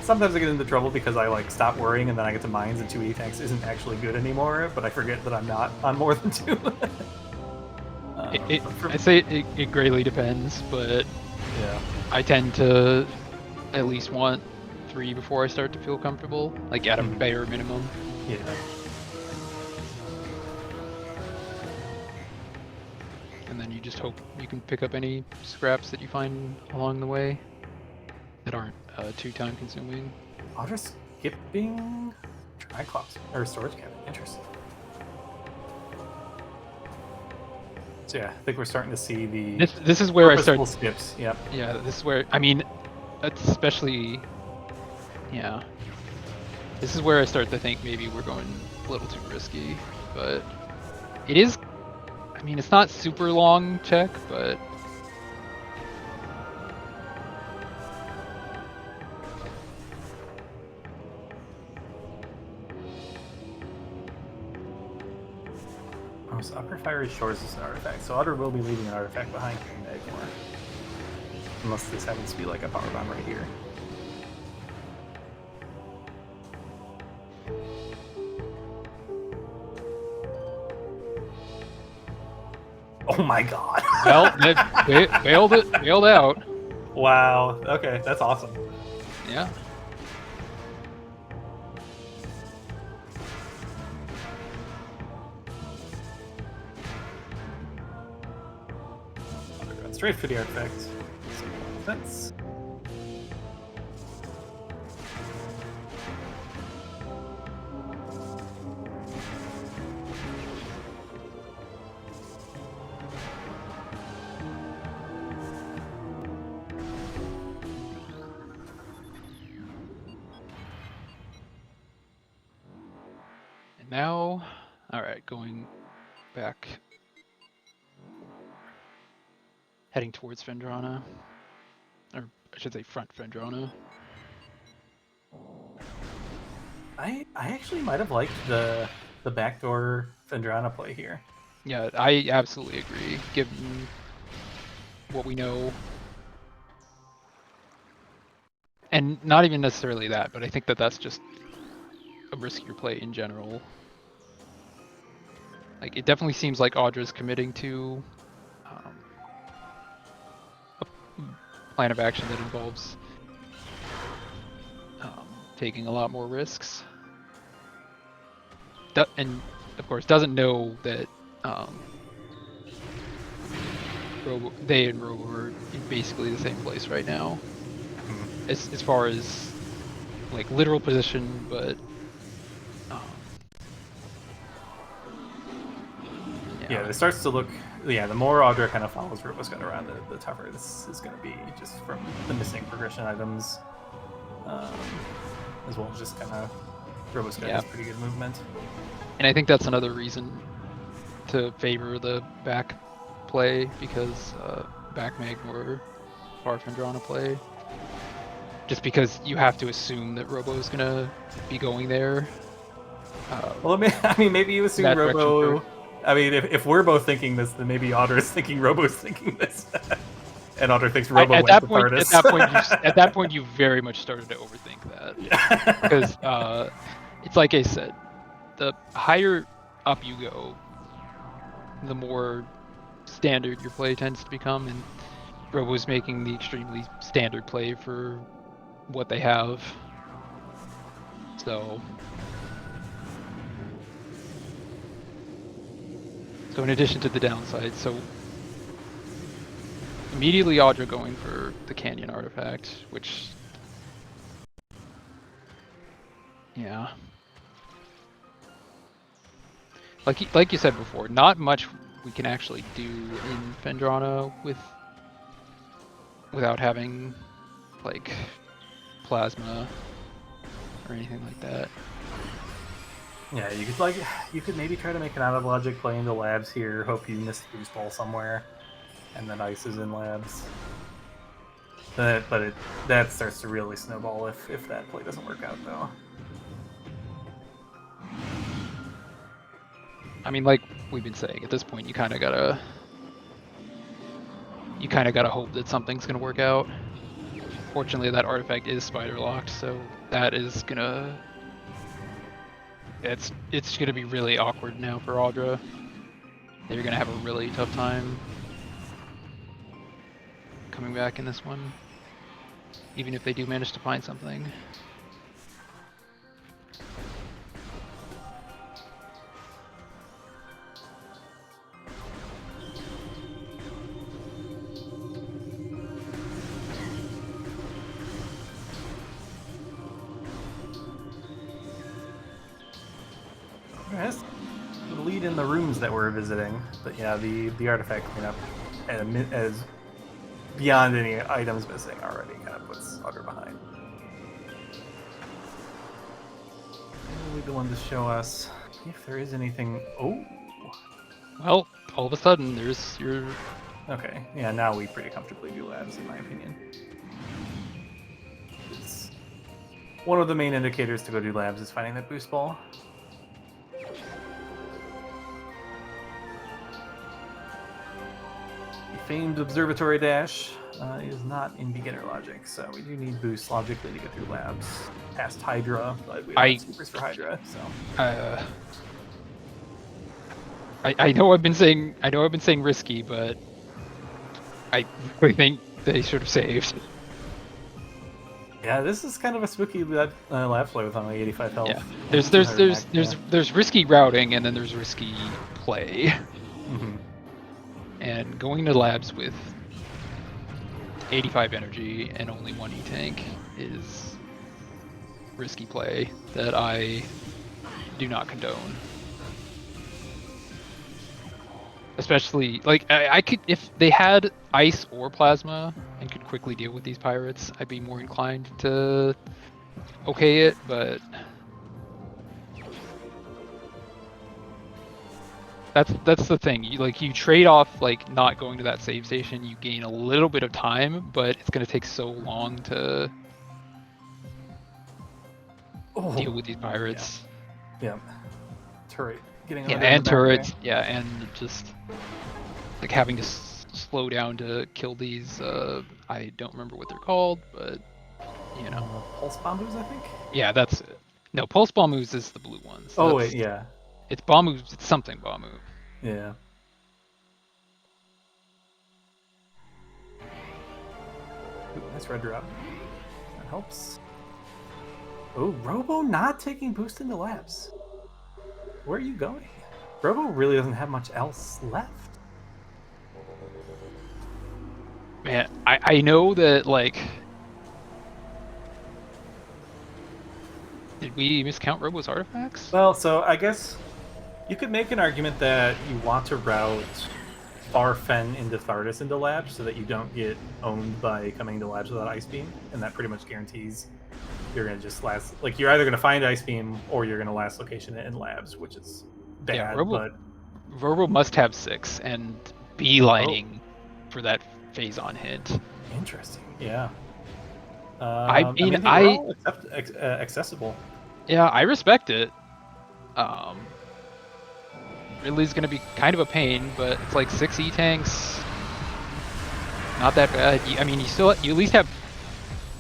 [SPEAKER 1] Sometimes I get into trouble because I like stop worrying and then I get to mines and 2 tanks isn't actually good anymore, but I forget that I'm not on more than 2.
[SPEAKER 2] I'd say it greatly depends, but
[SPEAKER 1] yeah,
[SPEAKER 2] I tend to at least want 3 before I start to feel comfortable, like at a bare minimum.
[SPEAKER 1] Yeah.
[SPEAKER 2] And then you just hope you can pick up any scraps that you find along the way that aren't too time consuming.
[SPEAKER 1] Audra skipping Triclops or storage cabinet. Interesting. So yeah, I think we're starting to see the
[SPEAKER 2] this is where I
[SPEAKER 1] purposeful
[SPEAKER 2] start
[SPEAKER 1] skips. Yep.
[SPEAKER 2] Yeah, this is where I mean, especially yeah. This is where I start to think maybe we're going a little too risky, but it is. I mean, it's not super long check, but
[SPEAKER 1] Oh, so Upper Fiery Shores is an artifact, so Audra will be leaving an artifact behind here in Magmor. Unless this happens to be like a power bomb right here. Oh my god.
[SPEAKER 2] well, they bailed out.
[SPEAKER 1] Wow. Okay, that's awesome.
[SPEAKER 2] Yeah.
[SPEAKER 1] Straight for the artifact. Sense.
[SPEAKER 2] And now, all right, going back, heading towards Fendrana, or I should say front Fendrana.
[SPEAKER 1] I actually might have liked the backdoor Fendrana play here.
[SPEAKER 2] Yeah, I absolutely agree, given what we know. And not even necessarily that, but I think that that's just a riskier play in general. Like, it definitely seems like Audra's committing to a plan of action that involves taking a lot more risks. and of course doesn't know that they and Robo are in basically the same place right now, as far as like literal position, but
[SPEAKER 1] yeah, it starts to look. Yeah, the more Audra kind of follows roboscout around, the tougher this is going to be, just from the missing progression items, as well as just kind of roboscout has pretty good movement.
[SPEAKER 2] And I think that's another reason to favor the back play, because back may ignore far Fendrana play. Just because you have to assume that Robo is gonna be going there.
[SPEAKER 1] Well, I mean, maybe you assume Robo. I mean, if we're both thinking this, then maybe Audra is thinking Robo's thinking this, and Audra thinks Robo went to TARDIS.
[SPEAKER 2] At that point, you very much started to overthink that.
[SPEAKER 1] Yeah.
[SPEAKER 2] Because it's like I said, the higher up you go, the more standard your play tends to become, and Robo's making the extremely standard play for what they have. So in addition to the downside, so immediately Audra going for the Canyon artifact, which, yeah, like you said before, not much we can actually do in Fendrana without having like plasma or anything like that.
[SPEAKER 1] Yeah, you could maybe try to make an out of logic play into labs here, hope you miss the boost ball somewhere, and then ice is in labs. But that starts to really snowball if that play doesn't work out, though.
[SPEAKER 2] I mean, like we've been saying, at this point you kind of gotta hope that something's gonna work out. Fortunately, that artifact is spider locked, so that is gonna. It's gonna be really awkward now for Audra. They're gonna have a really tough time coming back in this one, even if they do manage to find something.
[SPEAKER 1] That's the lead in the rooms that we're visiting, but yeah, the artifact cleanup as beyond any items missing already kind of puts Audra behind. We'll be the one to show us if there is anything. Oh,
[SPEAKER 2] well, all of a sudden there's your.
[SPEAKER 1] Okay, yeah, now we pretty comfortably do labs, in my opinion. It's one of the main indicators to go do labs is finding that boost ball. Famed observatory dash is not in beginner logic, so we do need boost logically to get through labs past Hydra, but we don't have supers for Hydra, so.
[SPEAKER 2] I know I've been saying risky, but I really think they should have saved.
[SPEAKER 1] Yeah, this is kind of a spooky lab play with only 85 health.
[SPEAKER 2] Yeah, there's risky routing, and then there's risky play.
[SPEAKER 1] Mm-hmm.
[SPEAKER 2] And going to labs with 85 energy and only 1 E-tank is risky play that I do not condone. Especially, like, I could, if they had ice or plasma and could quickly deal with these pirates, I'd be more inclined to okay it, but that's the thing. You trade off like not going to that save station. You gain a little bit of time, but it's gonna take so long to deal with these pirates.
[SPEAKER 1] Yeah. Turret getting
[SPEAKER 2] and turrets. Yeah, and just like having to slow down to kill these. I don't remember what they're called, but you know,
[SPEAKER 1] pulse bombus, I think.
[SPEAKER 2] Yeah, that's it. No, pulse bombus is the blue ones.
[SPEAKER 1] Oh wait, yeah.
[SPEAKER 2] It's Bamu. It's something Bamu.
[SPEAKER 1] Yeah. Ooh, nice red drop. That helps. Oh, Robo not taking boost into labs. Where are you going? Robo really doesn't have much else left.
[SPEAKER 2] Man, I know that, like... Did we miscount Robo's artifacts?
[SPEAKER 1] Well, so I guess you could make an argument that you want to route Farfen into Thardus into labs so that you don't get owned by coming to labs without Ice Beam, and that pretty much guarantees you're going to just last... Like, you're either going to find Ice Beam or you're going to last location in labs, which is bad,
[SPEAKER 2] Yeah,
[SPEAKER 1] but...
[SPEAKER 2] Robo must have 6 and beelining for that phase-on hint.
[SPEAKER 1] Interesting, yeah.
[SPEAKER 2] I mean,
[SPEAKER 1] they were all accessible.
[SPEAKER 2] Yeah, I respect it. Ridley's gonna be kind of a pain, but it's like 6 E-tanks. Not that bad. I mean, you at least have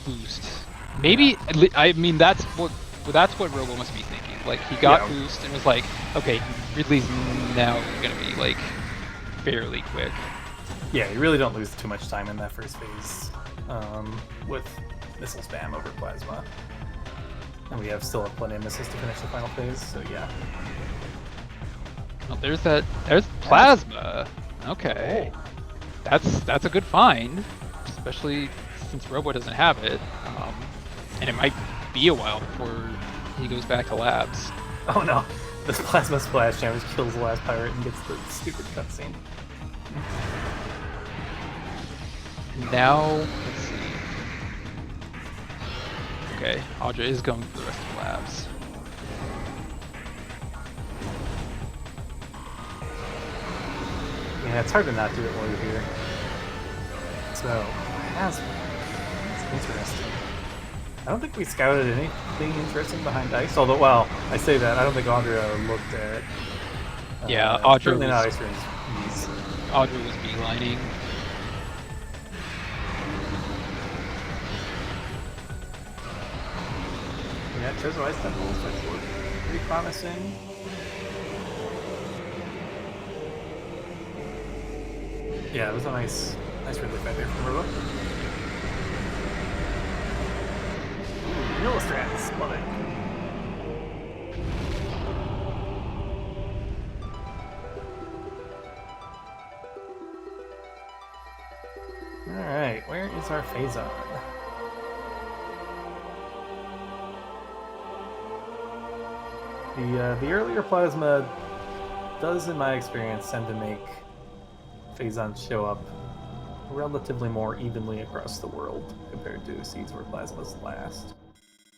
[SPEAKER 2] boost. Maybe, I mean, that's what Robo must be thinking. Like, he got boost and was like, okay, Ridley's now gonna be, like, fairly quick.
[SPEAKER 1] Yeah, you really don't lose too much time in that first phase with missile spam over plasma. And we still have plenty of missiles to finish the final phase, so yeah.
[SPEAKER 2] Oh, there's plasma. Okay.
[SPEAKER 1] Oh.
[SPEAKER 2] That's a good find, especially since Robo doesn't have it. And it might be a while before he goes back to labs.
[SPEAKER 1] Oh no, this plasma splash damage kills the last pirate and gets the stupid cutscene.
[SPEAKER 2] Now, let's see. Okay, Audra is going for the rest of the labs.
[SPEAKER 1] Yeah, it's hard to not do it while you're here. So, plasma. That's interesting. I don't think we scouted anything interesting behind ice, although, well, I say that, I don't think Audra looked at...
[SPEAKER 2] yeah, Audra
[SPEAKER 1] certainly
[SPEAKER 2] was...
[SPEAKER 1] not ice range.
[SPEAKER 2] Audra was beelining.
[SPEAKER 1] Yeah, Treasure Ice Temple looks pretty promising. Yeah, it was a nice really fight there from Robo. Millistrats, love it. Alright, where is our phase-on? The earlier plasma does, in my experience, tend to make phase-ons show up relatively more evenly across the world compared to seeds where plasmas last.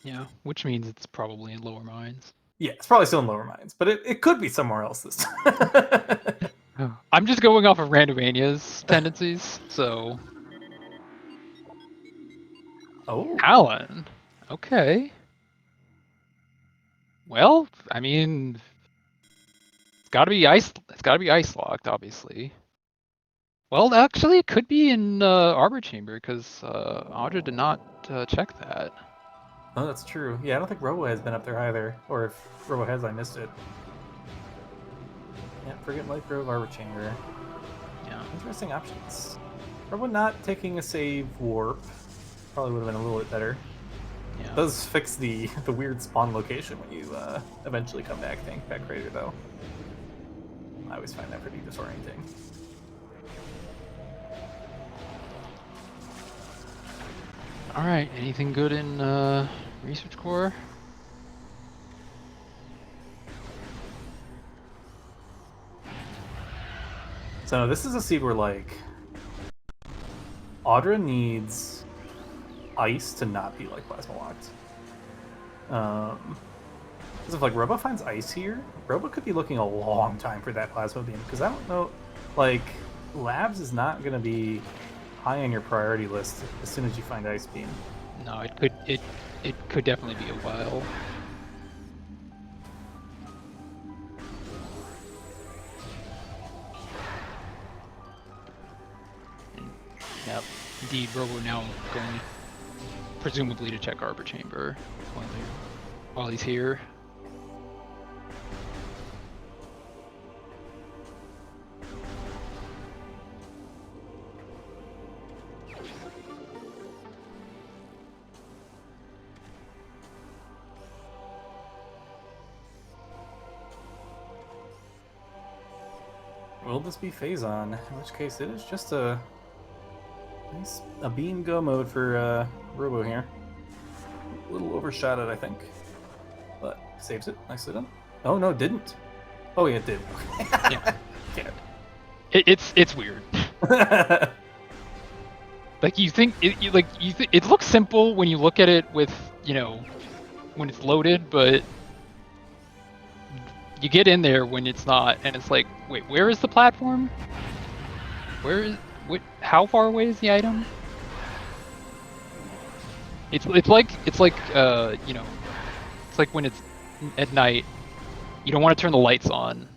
[SPEAKER 2] Yeah, which means it's probably in lower mines.
[SPEAKER 1] Yeah, it's probably still in lower mines, but it could be somewhere else this time.
[SPEAKER 2] I'm just going off of Randomania's tendencies, so...
[SPEAKER 1] Oh.
[SPEAKER 2] Alan. Okay. Well, I mean, it's got to be ice locked, obviously. Well, actually, it could be in Arbor Chamber because Audra did not check that.
[SPEAKER 1] Oh, that's true. Yeah, I don't think Robo has been up there either, or if Robo has, I missed it. Yeah, forget Light Grove, Arbor Chamber.
[SPEAKER 2] Yeah.
[SPEAKER 1] Interesting options. Robo not taking a save warp probably would have been a little bit better.
[SPEAKER 2] Yeah.
[SPEAKER 1] It does fix the weird spawn location when you eventually come back to Inkpack Crater, though. I always find that pretty disorienting.
[SPEAKER 2] All right. Anything good in Research Core?
[SPEAKER 1] So this is a seed where, like, Audra needs ice to not be, like, plasma locked. Because if, like, Robo finds ice here, Robo could be looking a long time for that plasma beam, because I don't know, like, Labs is not going to be high on your priority list as soon as you find Ice Beam.
[SPEAKER 2] No, it could definitely be a while. Yep. Indeed, Robo now going presumably to check Arbor Chamber while he's here.
[SPEAKER 1] Will this be phase on? In which case, it is just a beam go mode for Robo here. A little overshot it, I think, but saves it nicely done. Oh no, didn't. Oh yeah, it did.
[SPEAKER 2] Yeah.
[SPEAKER 1] Yeah.
[SPEAKER 2] It's weird. Like you think it looks simple when you look at it with, you know, when it's loaded, but you get in there when it's not, and it's like, wait, where is the platform? How far away is the item? It's like you know, it's like when it's at night, you don't want to turn the lights on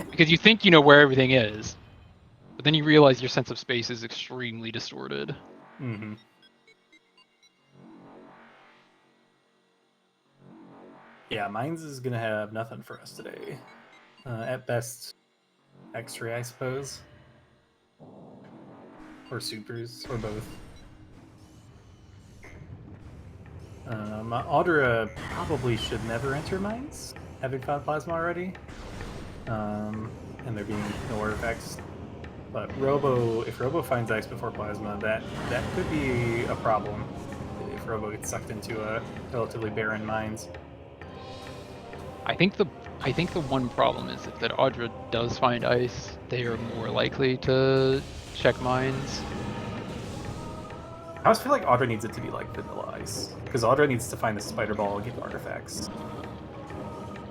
[SPEAKER 2] because you think you know where everything is, but then you realize your sense of space is extremely distorted.
[SPEAKER 1] Mm-hmm. Yeah, Mines is gonna have nothing for us today. At best, X-ray, I suppose, or supers, or both. Audra probably should never enter Mines, having found Plasma already, and there being no artifacts. But if Robo finds Ice before Plasma, that could be a problem. If Robo gets sucked into a relatively barren Mines.
[SPEAKER 2] I think the one problem is if that Audra does find ice, they are more likely to check mines.
[SPEAKER 1] I always feel like Audra needs it to be like Vanilla Ice, because Audra needs to find the Spider Ball and get artifacts.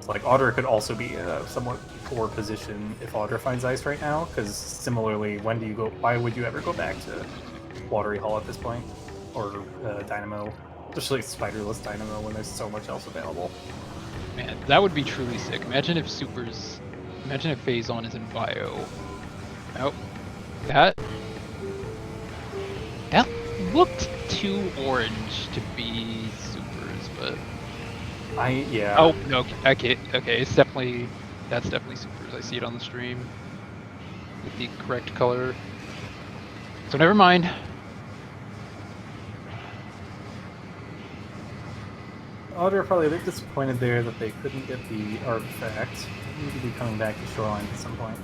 [SPEAKER 1] So like Audra could also be a somewhat poor position if Audra finds Ice right now, because similarly, why would you ever go back to Watery Hall at this point? Or Dynamo, especially Spiderless Dynamo when there's so much else available.
[SPEAKER 2] Man, that would be truly sick. Imagine if Phase On is in Bio. Oh, that looked too orange to be supers, but
[SPEAKER 1] Yeah.
[SPEAKER 2] Oh no, okay, that's definitely supers. I see it on the stream with the correct color. So never mind.
[SPEAKER 1] Audra probably a bit disappointed there that they couldn't get the artifact. They need to be coming back to Shoreline at some point.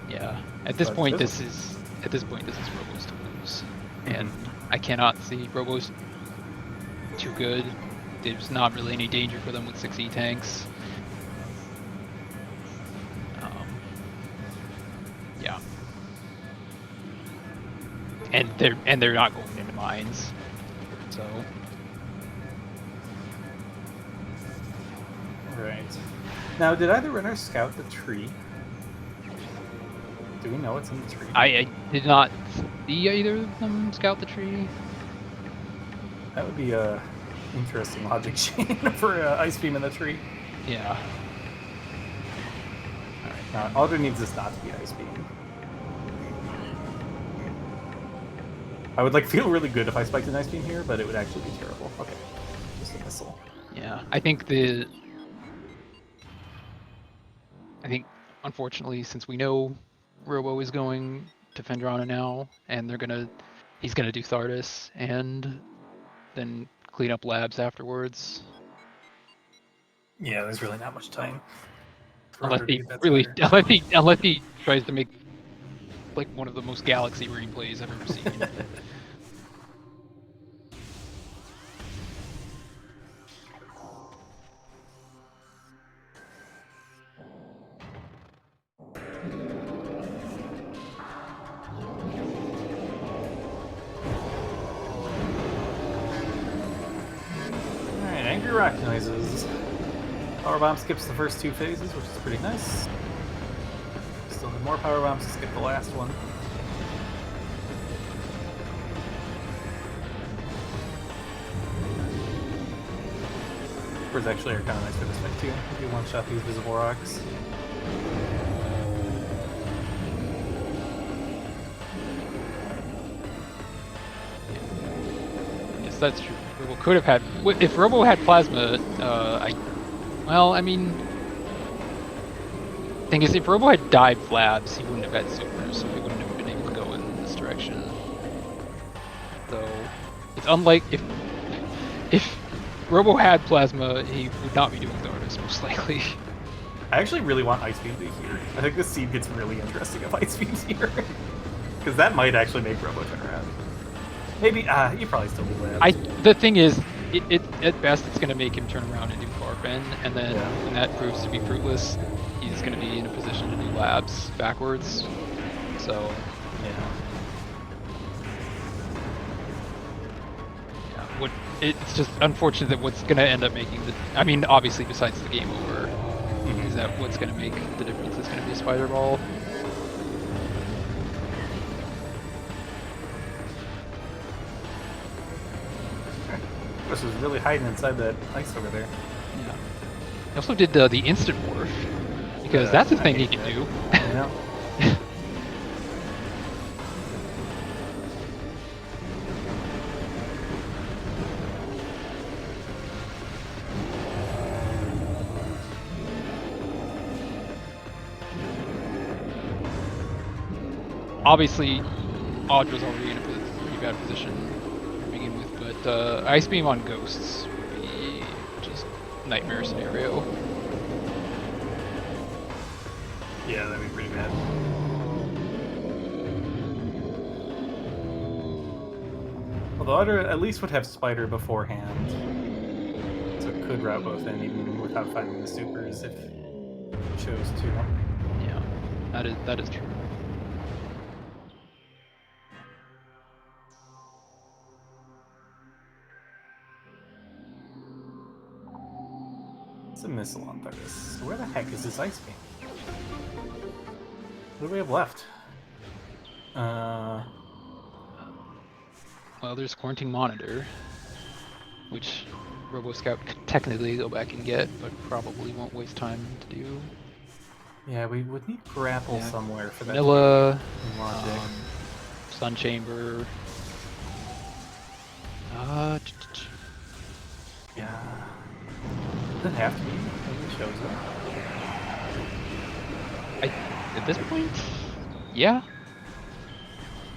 [SPEAKER 2] Yeah, at this point this is Robo's to lose, and I cannot see Robo's too good. There's not really any danger for them with 6E tanks. Yeah, and they're not going into mines, so.
[SPEAKER 1] Right. Now, did either runner scout the tree? Do we know what's in the tree?
[SPEAKER 2] I did not see either of them scout the tree.
[SPEAKER 1] That would be a interesting logic chain for Ice Beam in the tree.
[SPEAKER 2] Yeah.
[SPEAKER 1] Alright, now Audra needs this not to be Ice Beam. I would feel really good if I spiked an Ice Beam here, but it would actually be terrible. Okay, just a missile.
[SPEAKER 2] Yeah, I think unfortunately, since we know Robo is going to Fendrana now, and he's gonna do Thardus and then clean up labs afterwards.
[SPEAKER 1] Yeah, there's really not much time.
[SPEAKER 2] Unless he tries to make like one of the most Galaxy Rain plays I've ever seen.
[SPEAKER 1] Angry rock noises. Power bomb skips the first two phases, which is pretty nice. Still need more power bombs to skip the last one. Birds actually are kind of nice for this fight too. If you one-shot these visible rocks.
[SPEAKER 2] Yes, that's true. Robo could have had. If Robo had plasma, I mean, thing is, if Robo had dived labs, he wouldn't have had supers, so he wouldn't have been able to go in this direction. So it's unlike if Robo had plasma, he would not be doing Thardus most likely.
[SPEAKER 1] I actually really want Ice Beam to be here. I think this seed gets really interesting if Ice Beam's here. Because that might actually make Robo turn around. Maybe, you probably still do that.
[SPEAKER 2] The thing is, at best it's going to make him turn around and do Farfen, and then when that proves to be fruitless, he's going to be in a position to do labs backwards. So, it's just unfortunate that what's going to end up making the... I mean, obviously, besides the game over, is that what's going to make the difference is going to be Spider Ball.
[SPEAKER 1] This was really hiding inside that ice over there.
[SPEAKER 2] Yeah. He also did the instant morph, because that's a thing he can do.
[SPEAKER 1] Yeah.
[SPEAKER 2] Obviously, Audra's already in a pretty bad position to begin with, but Ice Beam on Ghosts would be just nightmare scenario.
[SPEAKER 1] Yeah, that'd be pretty bad. Although Audra at least would have Spider beforehand, so it could route both in even without finding the supers if it chose to.
[SPEAKER 2] Yeah, that is true.
[SPEAKER 1] It's a missile on Thargus. So where the heck is this Ice Beam? What do we have left?
[SPEAKER 2] Well, there's Quarantine Monitor, which roboscout could technically go back and get, but probably won't waste time to do.
[SPEAKER 1] Yeah, we would need grapple somewhere for that.
[SPEAKER 2] Vanilla,
[SPEAKER 1] logic.
[SPEAKER 2] Sun Chamber.
[SPEAKER 1] Yeah. Does it have to be? It shows up.
[SPEAKER 2] At this point, yeah.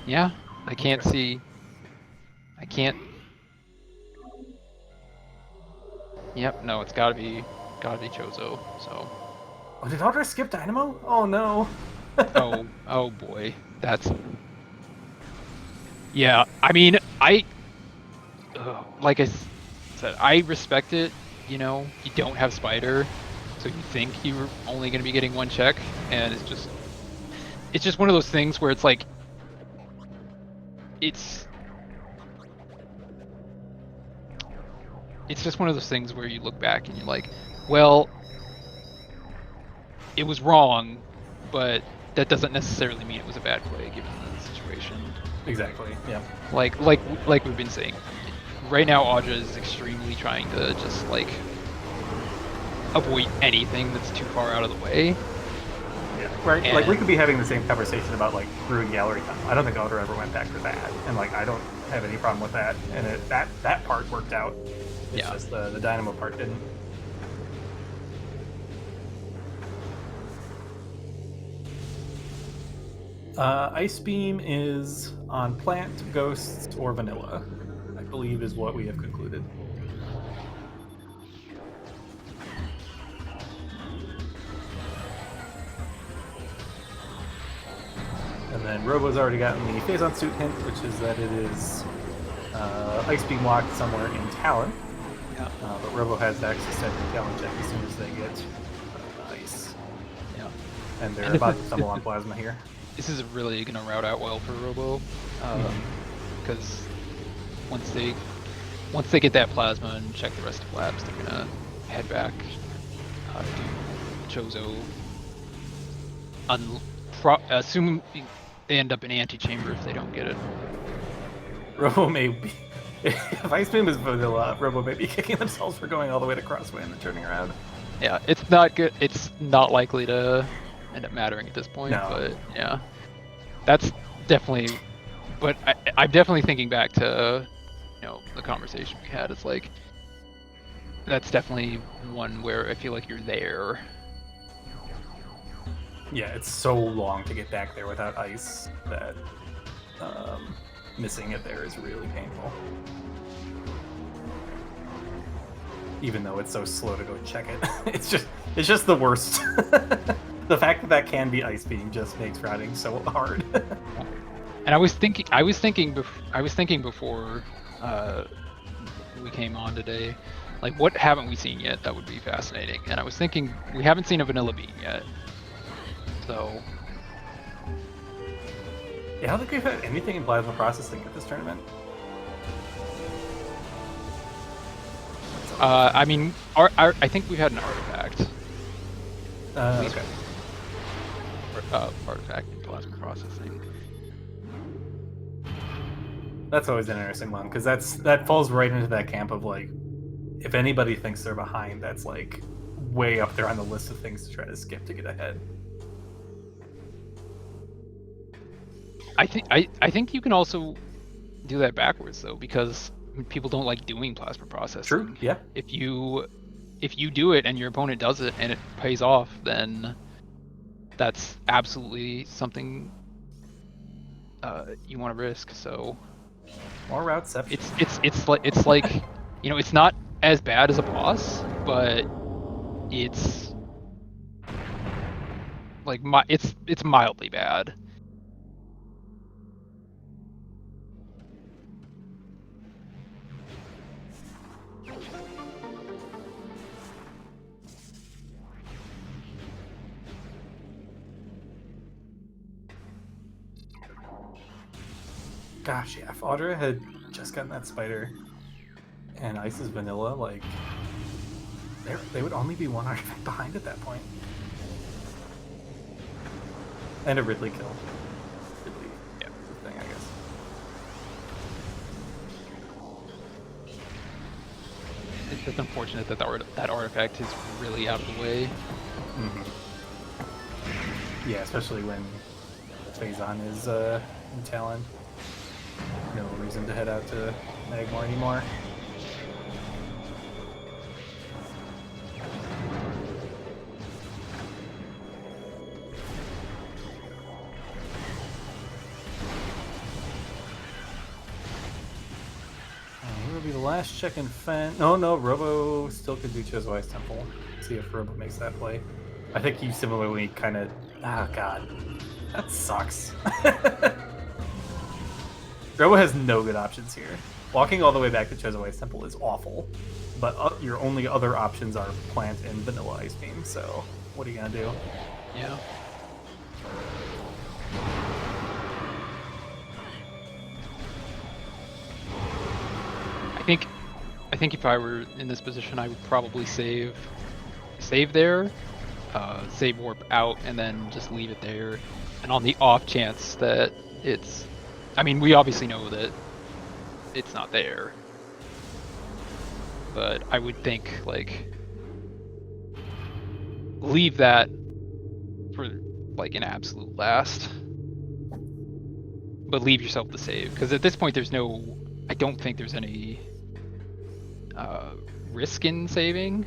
[SPEAKER 2] Yeah, I can't see. I can't. Yep, no, it's gotta be Chozo. So.
[SPEAKER 1] Oh, did Audra skip Dynamo? Oh no.
[SPEAKER 2] oh boy, that's. Yeah, I mean, like I said, I respect it. You know, you don't have Spider, so you think you're only going to be getting one check, and it's just one of those things where it's like, it's just one of those things where you look back and you're like, well, it was wrong, but that doesn't necessarily mean it was a bad play given the situation.
[SPEAKER 1] Exactly. Yeah.
[SPEAKER 2] Like we've been saying. Right now, Audra is extremely trying to just, like, avoid anything that's too far out of the way.
[SPEAKER 1] Yeah, right. And like, we could be having the same conversation about, like, Brewing Gallery time. I don't think Audra ever went back for that. And, like, I don't have any problem with that. And that part worked out. It's just the Dynamo part didn't. Ice Beam is on Plant, Ghosts, or Vanilla. I believe is what we have concluded. And then Robo's already gotten the Phazon Suit hint, which is that it is Ice Beam locked somewhere in Talon.
[SPEAKER 2] Yeah.
[SPEAKER 1] But Robo has access to every Talon check as soon as they get Ice.
[SPEAKER 2] Yeah.
[SPEAKER 1] And they're about to stumble on Plasma here.
[SPEAKER 2] This is really going to route out well for Robo, because once they get that Plasma and check the rest of labs, they're gonna head back to Chozo. Assume they end up in Antechamber if they don't get it.
[SPEAKER 1] Robo may be... If Ice Beam is Vanilla, Robo may be kicking themselves for going all the way to Crossway and then turning around.
[SPEAKER 2] Yeah, it's not good. It's not likely to end up mattering at this point, but yeah. That's definitely... But I'm definitely thinking back to, the conversation we had. It's like, that's definitely one where I feel like you're there.
[SPEAKER 1] Yeah, it's so long to get back there without ice that missing it there is really painful. even though it's so slow to go check it. It's just the worst. The fact that that can be ice beam just makes routing so hard.
[SPEAKER 2] And I was thinking before we came on today, like, what haven't we seen yet that would be fascinating? And I was thinking we haven't seen a vanilla beam yet, so.
[SPEAKER 1] Yeah, I don't think we've had anything in plasma processing at this tournament.
[SPEAKER 2] I mean, I think we've had an artifact.
[SPEAKER 1] Okay.
[SPEAKER 2] Artifact in plasma processing.
[SPEAKER 1] That's always an interesting one, because that falls right into that camp of, like, if anybody thinks they're behind, that's like way up there on the list of things to try to skip to get ahead.
[SPEAKER 2] I think you can also do that backwards though, because people don't like doing plasma processing.
[SPEAKER 1] True. Yeah.
[SPEAKER 2] If you do it and your opponent does it and it pays off, then that's absolutely something you want to risk. So
[SPEAKER 1] More routes.
[SPEAKER 2] it's like you know, it's not as bad as a boss, but it's like it's mildly bad.
[SPEAKER 1] Gosh, yeah, if Audra had just gotten that spider and Ice is vanilla, like, they would only be one artifact behind at that point. And a Ridley kill. Ridley, yeah, the thing, I guess.
[SPEAKER 2] It's just unfortunate that that artifact is really out of the way.
[SPEAKER 1] Mm-hmm. Yeah, especially when Phazon is in Talon. No reason to head out to Magmor anymore. We'll be the last check in Fen. Oh no, Robo still could do Chozo Temple. See if Robo makes that play. I think he similarly kind of. Ah, God, that sucks. Robo has no good options here. Walking all the way back to Chozo Temple is awful, but your only other options are Plant and Vanilla Ice Beam. So what are you gonna do?
[SPEAKER 2] Yeah. I think if I were in this position, I would probably save there, save warp out, and then just leave it there. And on the off chance that it's, I mean, we obviously know that it's not there, but I would think, like, leave that for like an absolute last, but leave yourself the save, because at this point I don't think there's any risk in saving.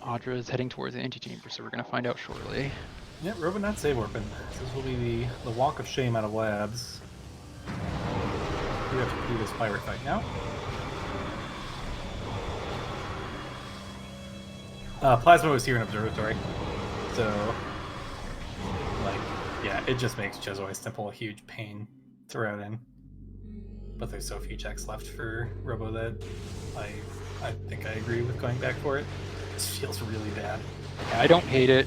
[SPEAKER 2] Audra is heading towards the antechamber, so we're going to find out shortly.
[SPEAKER 1] Yeah, Robo not save warping. This will be the walk of shame out of labs. We have to do this pirate fight now. Plasma was here in Observatory, so like, yeah, it just makes Chozo Temple a huge pain to route in. But there's so few checks left for Robo that I think I agree with going back for it. This feels really bad.
[SPEAKER 2] Yeah, I don't hate it.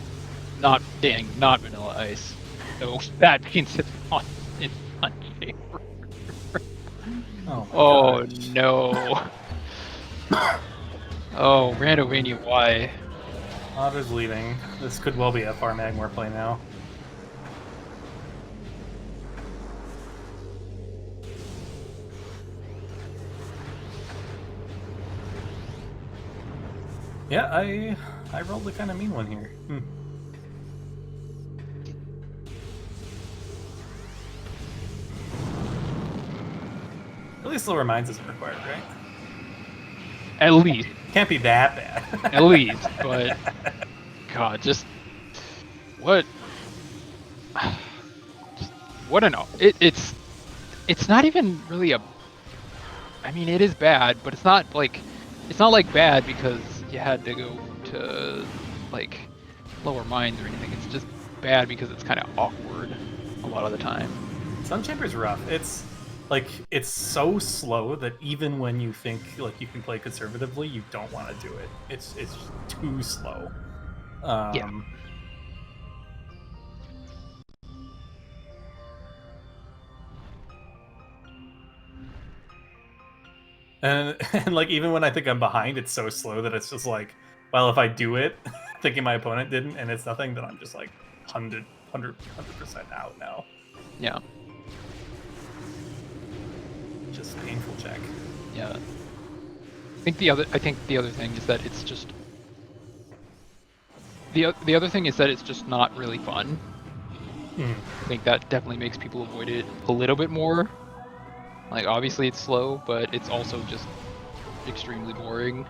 [SPEAKER 2] Not Vanilla Ice. So that means it's on chamber. Oh no. Oh, Randomizer, why?
[SPEAKER 1] Otter's leaving. This could well be a far Magmor play now. Yeah, I rolled a kind of mean one here. At least Lower Mines isn't required, right?
[SPEAKER 2] At least.
[SPEAKER 1] Can't be that bad.
[SPEAKER 2] At least, but God, just what? Just, what an it's not even really a. I mean, it is bad, but it's not like bad because you had to go to like Lower Mines or anything. It's just bad because it's kind of awkward a lot of the time.
[SPEAKER 1] Sun Chamber's rough. It's like it's so slow that even when you think like you can play conservatively, you don't want to do it. It's too slow.
[SPEAKER 2] Yeah.
[SPEAKER 1] And like even when I think I'm behind, it's so slow that it's just like, well, if I do it, thinking my opponent didn't, and it's nothing, then I'm just like 100% out now.
[SPEAKER 2] Yeah.
[SPEAKER 1] Just painful check.
[SPEAKER 2] Yeah. I think the other thing is that it's just the other thing is that it's just not really fun. I think that definitely makes people avoid it a little bit more. Like obviously it's slow, but it's also just extremely boring.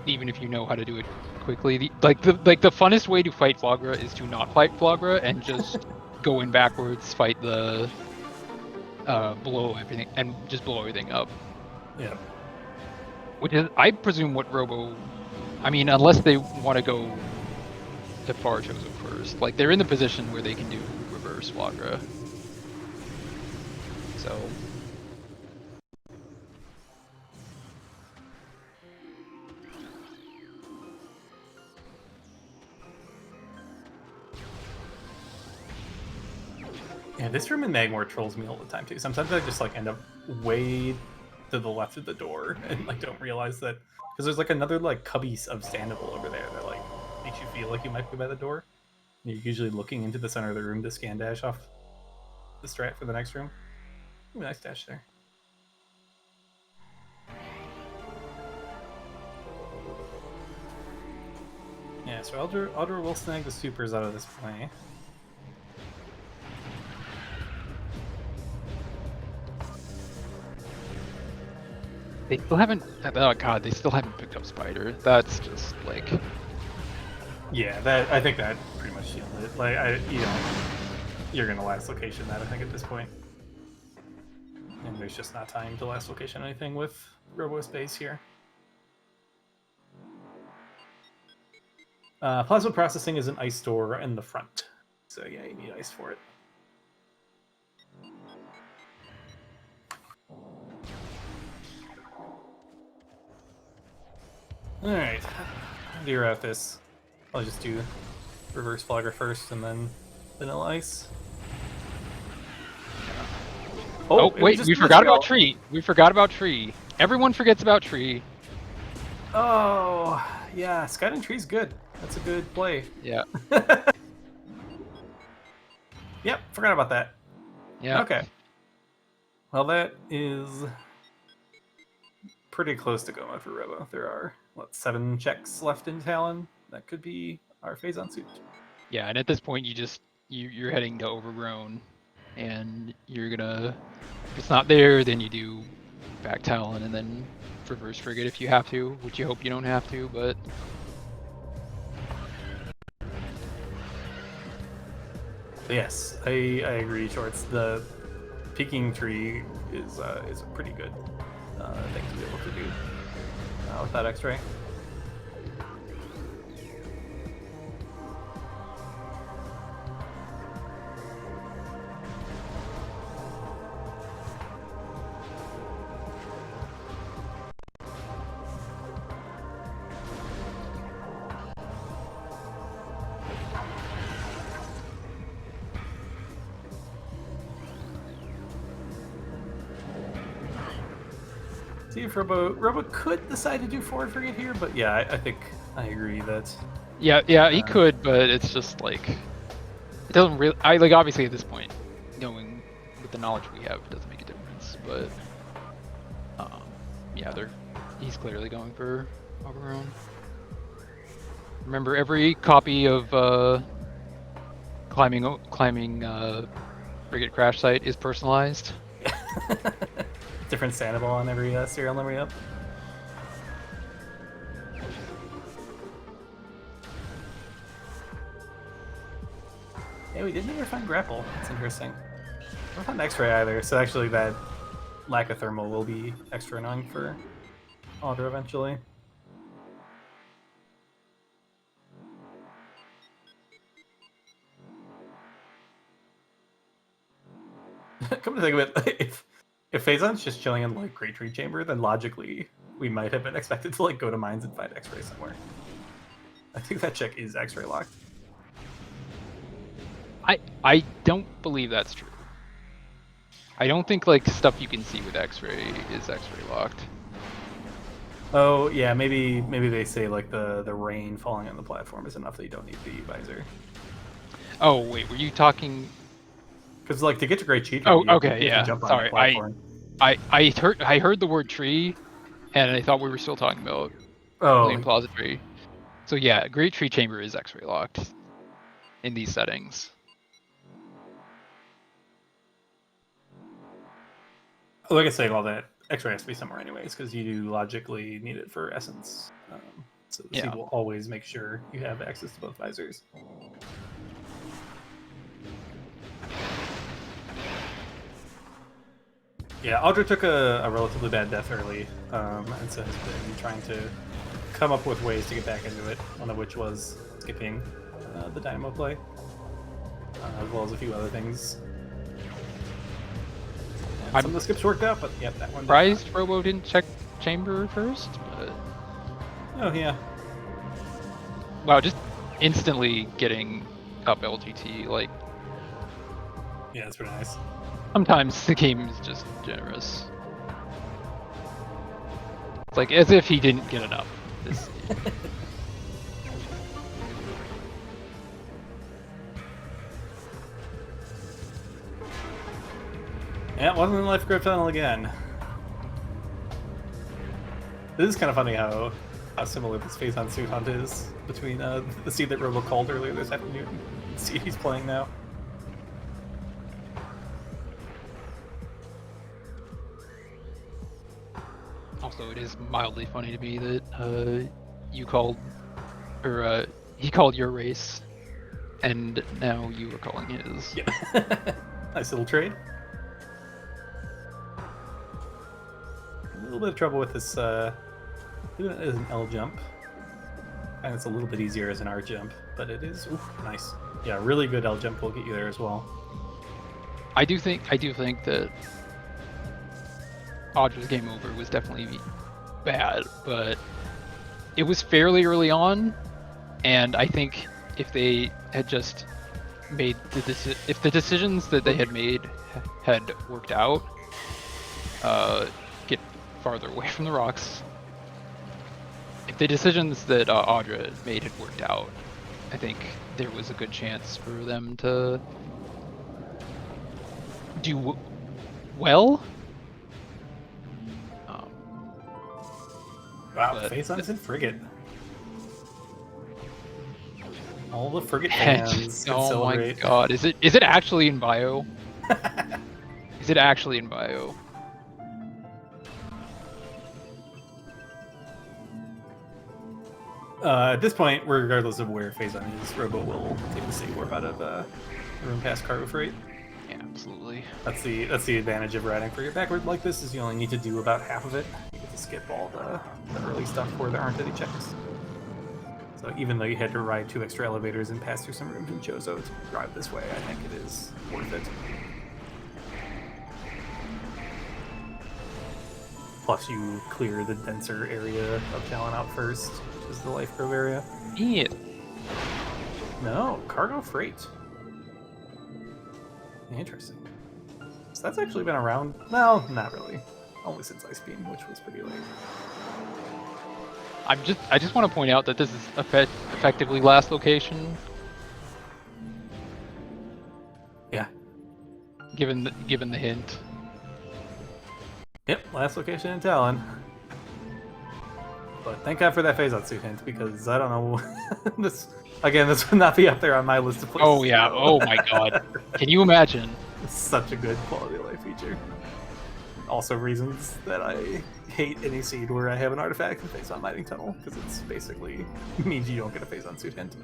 [SPEAKER 2] Even if you know how to do it quickly, the funnest way to fight Flagra is to not fight Flagra and just go in backwards, fight the blow everything and just blow everything up.
[SPEAKER 1] Yeah.
[SPEAKER 2] Which is, I presume, what Robo. I mean, unless they want to go to Farchozo first, like they're in the position where they can do reverse Flagra. So.
[SPEAKER 1] Yeah, this room in Magmore trolls me all the time too. Sometimes I just like end up way to the left of the door and like don't realize that because there's like another like cubby of standable over there that like makes you feel like you might be by the door. And you're usually looking into the center of the room to scan dash off the strat for the next room. Ooh, nice dash there. Yeah, so Elder will snag the supers out of this play.
[SPEAKER 2] They still haven't. Oh god, they still haven't picked up Spider. That's just like.
[SPEAKER 1] Yeah, I think that pretty much sealed it. Like you're gonna last location that I think at this point. And there's just not time to last location anything with Robo Space here. Plasma processing is an ice door in the front, so yeah, you need ice for it. Alright, how do you route this? I'll just do reverse Flagra first and then vanilla ice.
[SPEAKER 2] Oh wait, we forgot about Tree. We forgot about Tree. Everyone forgets about Tree.
[SPEAKER 1] Oh, yeah, Scouting Tree's good. That's a good play.
[SPEAKER 2] Yeah.
[SPEAKER 1] Yep, forgot about that.
[SPEAKER 2] Yeah.
[SPEAKER 1] Okay. Well, that is pretty close to going for Robo. There are, what, 7 checks left in Talon? That could be our phase-on suit.
[SPEAKER 2] Yeah, and at this point, you're heading to Overgrown, and you're gonna. If it's not there, then you do back Talon and then reverse frigate if you have to, which you hope you don't have to, but.
[SPEAKER 1] Yes, I agree, Shorts. The peeking tree is a pretty good thing to be able to do with that X-ray. See if Robo could decide to do forward frigate here, but yeah, I think I agree that.
[SPEAKER 2] Yeah, he could, but it's just like it doesn't really. Obviously at this point, knowing with the knowledge we have, it doesn't make a difference. But yeah, he's clearly going for Overgrown. Remember, every copy of climbing frigate crash site is personalized.
[SPEAKER 1] Different Sandoval on every serial number, yep. Yeah, we didn't ever find grapple. That's interesting. I don't find X-ray either, so actually that lack of thermal will be extra annoying for Audra eventually. Come to think of it, if Phazon's just chilling in like Great Tree Chamber, then logically we might have been expected to like go to mines and find X-ray somewhere. I think that check is X-ray locked.
[SPEAKER 2] I don't believe that's true. I don't think like stuff you can see with X-ray is X-ray locked.
[SPEAKER 1] Oh yeah, maybe they say like the rain falling on the platform is enough that you don't need the visor.
[SPEAKER 2] Oh wait, were you talking?
[SPEAKER 1] Because like to get to Great Cheat,
[SPEAKER 2] Oh,
[SPEAKER 1] you
[SPEAKER 2] okay,
[SPEAKER 1] have to
[SPEAKER 2] yeah.
[SPEAKER 1] jump on
[SPEAKER 2] Sorry,
[SPEAKER 1] the platform.
[SPEAKER 2] I heard the word tree, and I thought we were still talking about William Plaza tree. So yeah, Great Tree Chamber is X-ray locked in these settings.
[SPEAKER 1] Like I say, all that X-ray has to be somewhere anyways, because you do logically need it for essence. So the seed will always make sure you have access to both visors. Yeah, Audra took a relatively bad death early, and so has been trying to come up with ways to get back into it, one of which was skipping the Dynamo play, as well as a few other things. Some of the skips worked out, but yep, that one.
[SPEAKER 2] Surprised Robo didn't check chamber first. But...
[SPEAKER 1] Oh yeah.
[SPEAKER 2] Wow, just instantly getting up LGT, like.
[SPEAKER 1] Yeah, that's pretty nice.
[SPEAKER 2] Sometimes the game is just generous. It's like as if he didn't get enough this season.
[SPEAKER 1] Yeah, wasn't in Life Grip Tunnel again. This is kind of funny how similar this phase on Suit Hunt is between the seed that Robo called earlier this afternoon and the seed he's playing now.
[SPEAKER 2] Also, it is mildly funny to me that you called, or he called your race, and now you were calling his.
[SPEAKER 1] Yeah. Nice little trade. A little bit of trouble with this. Doing it as an L jump, and it's a little bit easier as an R jump, but it is nice. Yeah, really good L jump will get you there as well.
[SPEAKER 2] I do think that Audra's game over was definitely bad, but it was fairly early on, and I think if they had just made if the decisions that they had made had worked out, get farther away from the rocks. If the decisions that Audra made had worked out, I think there was a good chance for them to do well.
[SPEAKER 1] Wow, Phazon's in Frigate. All the Frigate fans can celebrate.
[SPEAKER 2] My god, is it actually in bio? Is it actually in bio?
[SPEAKER 1] At this point, regardless of where Phazon is, Robo will take the City Warp out of room past cargo freight.
[SPEAKER 2] Yeah, absolutely.
[SPEAKER 1] That's the advantage of riding Frigate backward like this, is you only need to do about half of it. You get to skip all the early stuff where there aren't any checks. So even though you had to ride 2 extra elevators and pass through some rooms in Chozo to drive this way, I think it is worth it. Plus you clear the denser area of Talon out first, which is the Life Grove area.
[SPEAKER 2] Yeah.
[SPEAKER 1] No, cargo freight. Interesting. So that's actually been around. No, not really. Only since Ice Beam, which was pretty late.
[SPEAKER 2] I just want to point out that this is effectively last location.
[SPEAKER 1] Yeah.
[SPEAKER 2] Given the hint.
[SPEAKER 1] Yep, last location in Talon. But thank God for that Phazon suit hint, because I don't know. this would not be up there on my list of places.
[SPEAKER 2] Oh yeah. Oh my god. Can you imagine?
[SPEAKER 1] It's such a good quality of life feature. also reasons that I hate any seed where I have an artifact and phase on mining tunnel, because it's basically means you don't get a phase on suit hint.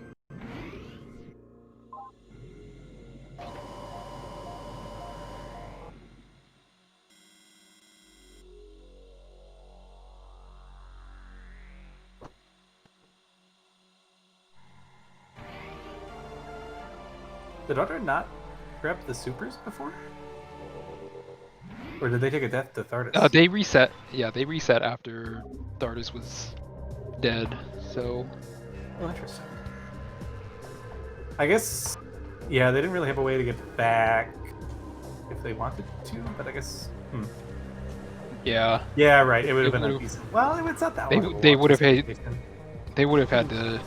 [SPEAKER 1] Did Audra not grab the supers before? Or did they take a death to Thardus?
[SPEAKER 2] They reset. Yeah, they reset after Thardus was dead. So.
[SPEAKER 1] Oh, interesting. I guess, yeah, they didn't really have a way to get back if they wanted to, but I guess.
[SPEAKER 2] Yeah.
[SPEAKER 1] Yeah, right. It would have been a decent. Well, it's not that.
[SPEAKER 2] They would have had. They would have had to.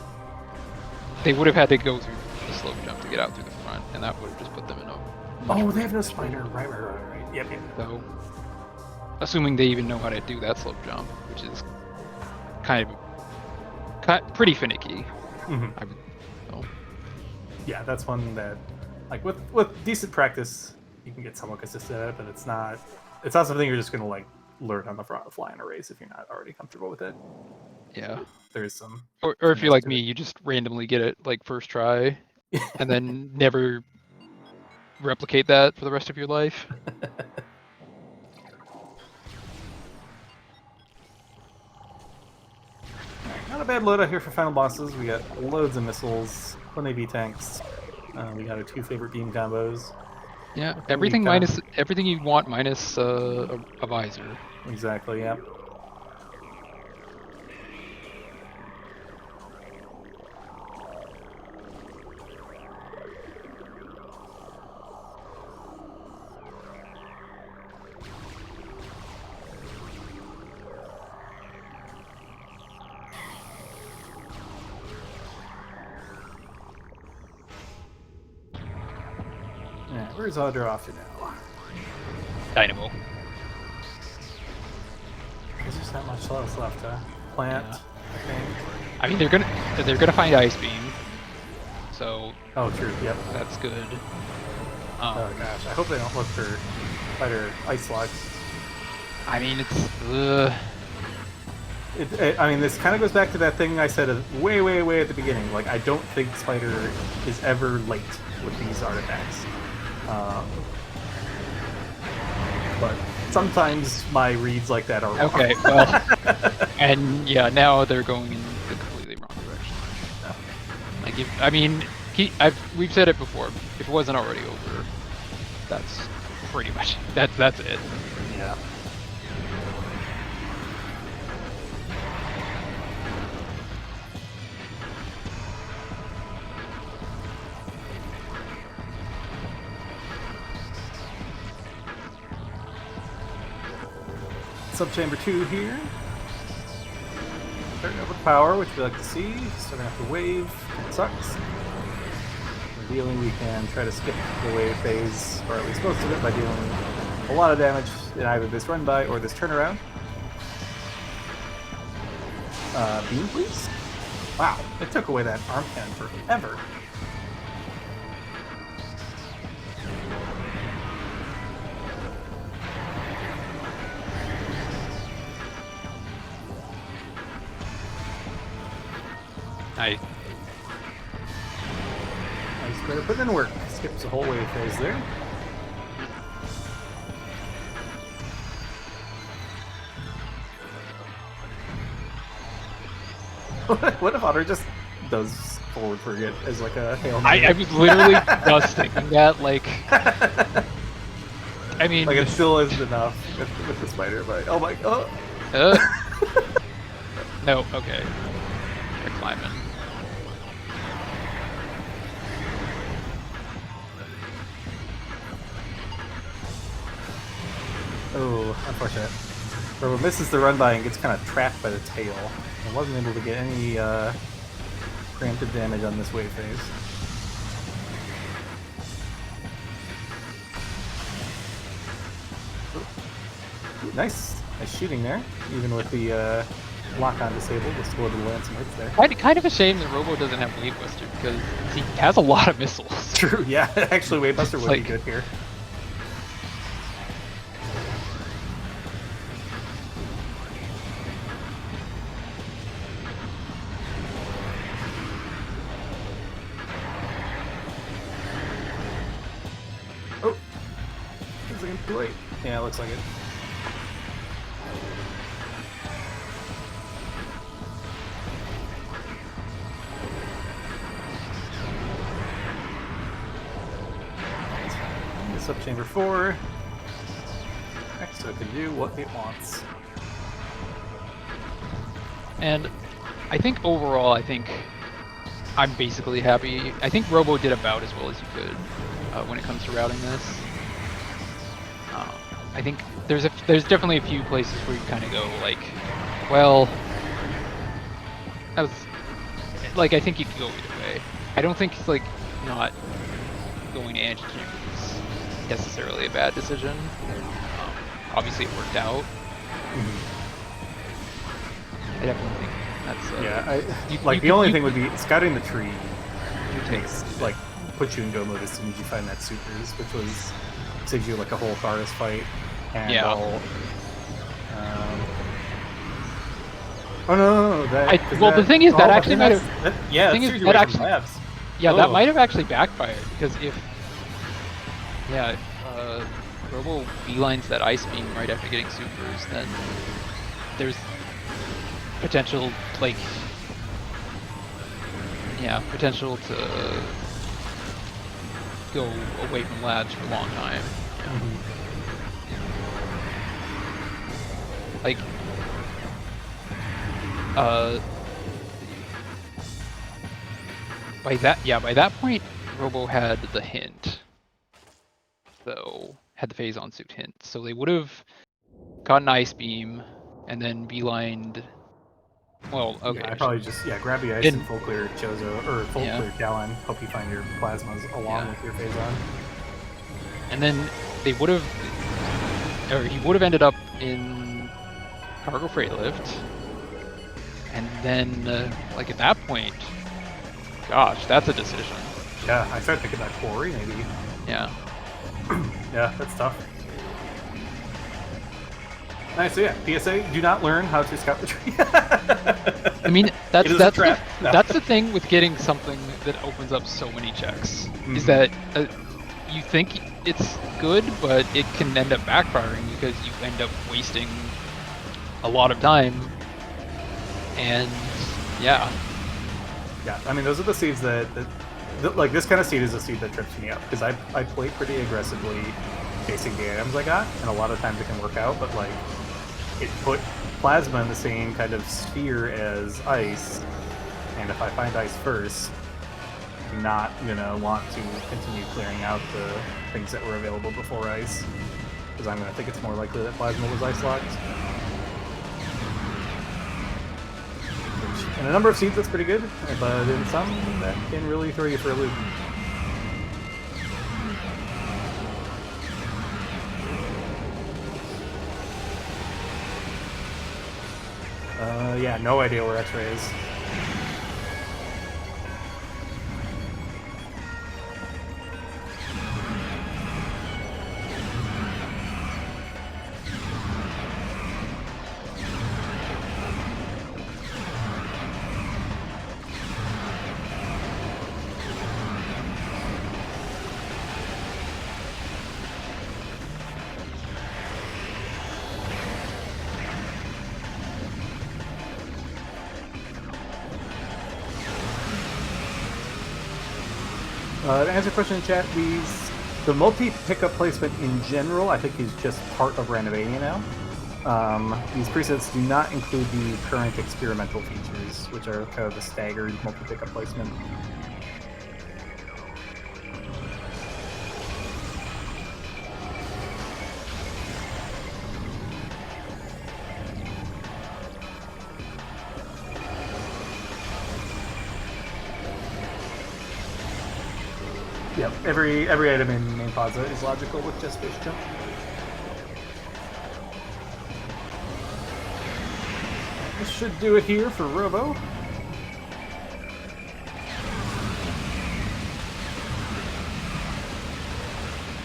[SPEAKER 2] They would have had to go through the slope jump to get out through the front, and that would have just put them in a.
[SPEAKER 1] Oh, they have no spider. Right. Yep.
[SPEAKER 2] So, assuming they even know how to do that slope jump, which is kind of pretty finicky.
[SPEAKER 1] Mm-hmm. Yeah, that's one that, like, with decent practice, you can get somewhat consistent at it, but it's not something you're just gonna like learn on the fly in a race if you're not already comfortable with it.
[SPEAKER 2] Yeah,
[SPEAKER 1] there is some.
[SPEAKER 2] Or if you're like me, you just randomly get it like first try, and then never replicate that for the rest of your life.
[SPEAKER 1] Not a bad loadout here for final bosses. We got loads of missiles, plenty of V-tanks. We got our 2 favorite beam combos.
[SPEAKER 2] Yeah, everything minus everything you want minus a visor.
[SPEAKER 1] Exactly. Yeah. Where's Audra off to now?
[SPEAKER 2] Dynamo.
[SPEAKER 1] There's just not much else left to plant.
[SPEAKER 2] Yeah.
[SPEAKER 1] I think.
[SPEAKER 2] I mean, they're gonna find Ice Beam. So.
[SPEAKER 1] Oh, true. Yep.
[SPEAKER 2] That's good.
[SPEAKER 1] Oh gosh, I hope they don't look for fighter ice slugs.
[SPEAKER 2] I mean, it's.
[SPEAKER 1] I mean, this kind of goes back to that thing I said way at the beginning. Like, I don't think Spider is ever late with these artifacts. But sometimes my reads like that are wrong.
[SPEAKER 2] Okay, well, and yeah, now they're going in the completely wrong direction.
[SPEAKER 1] No.
[SPEAKER 2] Like, we've said it before. If it wasn't already over, that's pretty much that's it.
[SPEAKER 1] Yeah. Subchamber 2 here. Starting up with power, which we like to see. Starting off the wave. It sucks. Revealing we can try to skip the wave phase, or at least most of it, by dealing a lot of damage in either this run by or this turnaround. Beam, please? Wow, it took away that arm cannon forever.
[SPEAKER 2] Nice.
[SPEAKER 1] Nice, better put in work. Skips a whole wave phase there. What if Otter just does forward forget as like a Hail Mary?
[SPEAKER 2] I was literally just thinking that, like... I mean...
[SPEAKER 1] Like, it still isn't enough with the spider, but... Oh my... Oh!
[SPEAKER 2] No, okay. They're climbing.
[SPEAKER 1] Oh, unfortunate. Robo misses the run by and gets kind of trapped by the tail. I wasn't able to get any preemptive damage on this wave phase. Ooh, nice shooting there, even with the lock-on disabled. We'll still able to land some hits there.
[SPEAKER 2] Kind of a shame that Robo doesn't have Wave Buster because he has a lot of missiles.
[SPEAKER 1] True, yeah. Actually, Wave Buster would be good here. Great. Yeah, it looks like it. This up chamber 4. Next, so it can do what it wants.
[SPEAKER 2] And I think overall, I'm basically happy. I think Robo did about as well as you could when it comes to routing this. I think there's definitely a few places where you kind of go like, well, that was like, I think you could go either way. I don't think it's like not going to Anti-Chamber is necessarily a bad decision. Obviously, it worked out. I definitely think that's
[SPEAKER 1] the only thing would be scouting the tree. Takes like puts you in go mode as soon as you find that supers, which was saves you like a whole forest fight. And oh no!
[SPEAKER 2] The thing is that actually might have.
[SPEAKER 1] Labs.
[SPEAKER 2] That might have actually backfired because if Robo beelines that ice beam right after getting supers, then there's potential potential to go away from labs for a long time. By that point, Robo had the hint, so had the phase on suit hint, so they would have gotten ice beam and then beelined. Well, okay.
[SPEAKER 1] Yeah, I probably just grab the ice and full clear Chozo or full clear Gallon. Hope you find your plasmas along with your phase on.
[SPEAKER 2] And then they would have, or he would have ended up in cargo freight lift. And then, at that point, gosh, that's a decision.
[SPEAKER 1] Yeah, I started thinking about quarry maybe.
[SPEAKER 2] Yeah.
[SPEAKER 1] Yeah, that's tough. Nice, so yeah, PSA, do not learn how to scout the tree.
[SPEAKER 2] I mean, that's
[SPEAKER 1] the
[SPEAKER 2] thing with getting something that opens up so many checks, is that you think it's good, but it can end up backfiring because you end up wasting a lot of time. And yeah,
[SPEAKER 1] I mean, those are the seeds that like this kind of seed is a seed that trips me up because I play pretty aggressively chasing the items I got, and a lot of times it can work out, but like it put plasma in the same kind of sphere as ice, and if I find ice first, I'm not gonna want to continue clearing out the things that were available before ice, because I'm gonna think it's more likely that plasma was ice locked. In a number of seeds, that's pretty good, but in some, that can really throw you for a loop. Yeah, no idea where X-ray is. To answer a question in chat, the multi-pickup placement in general, I think, is just part of Randomizer now. These presets do not include the current experimental features, which are kind of the staggered multi-pickup placement. Yep, every item in main plaza is logical with just fish jump. This should do it here for Robo.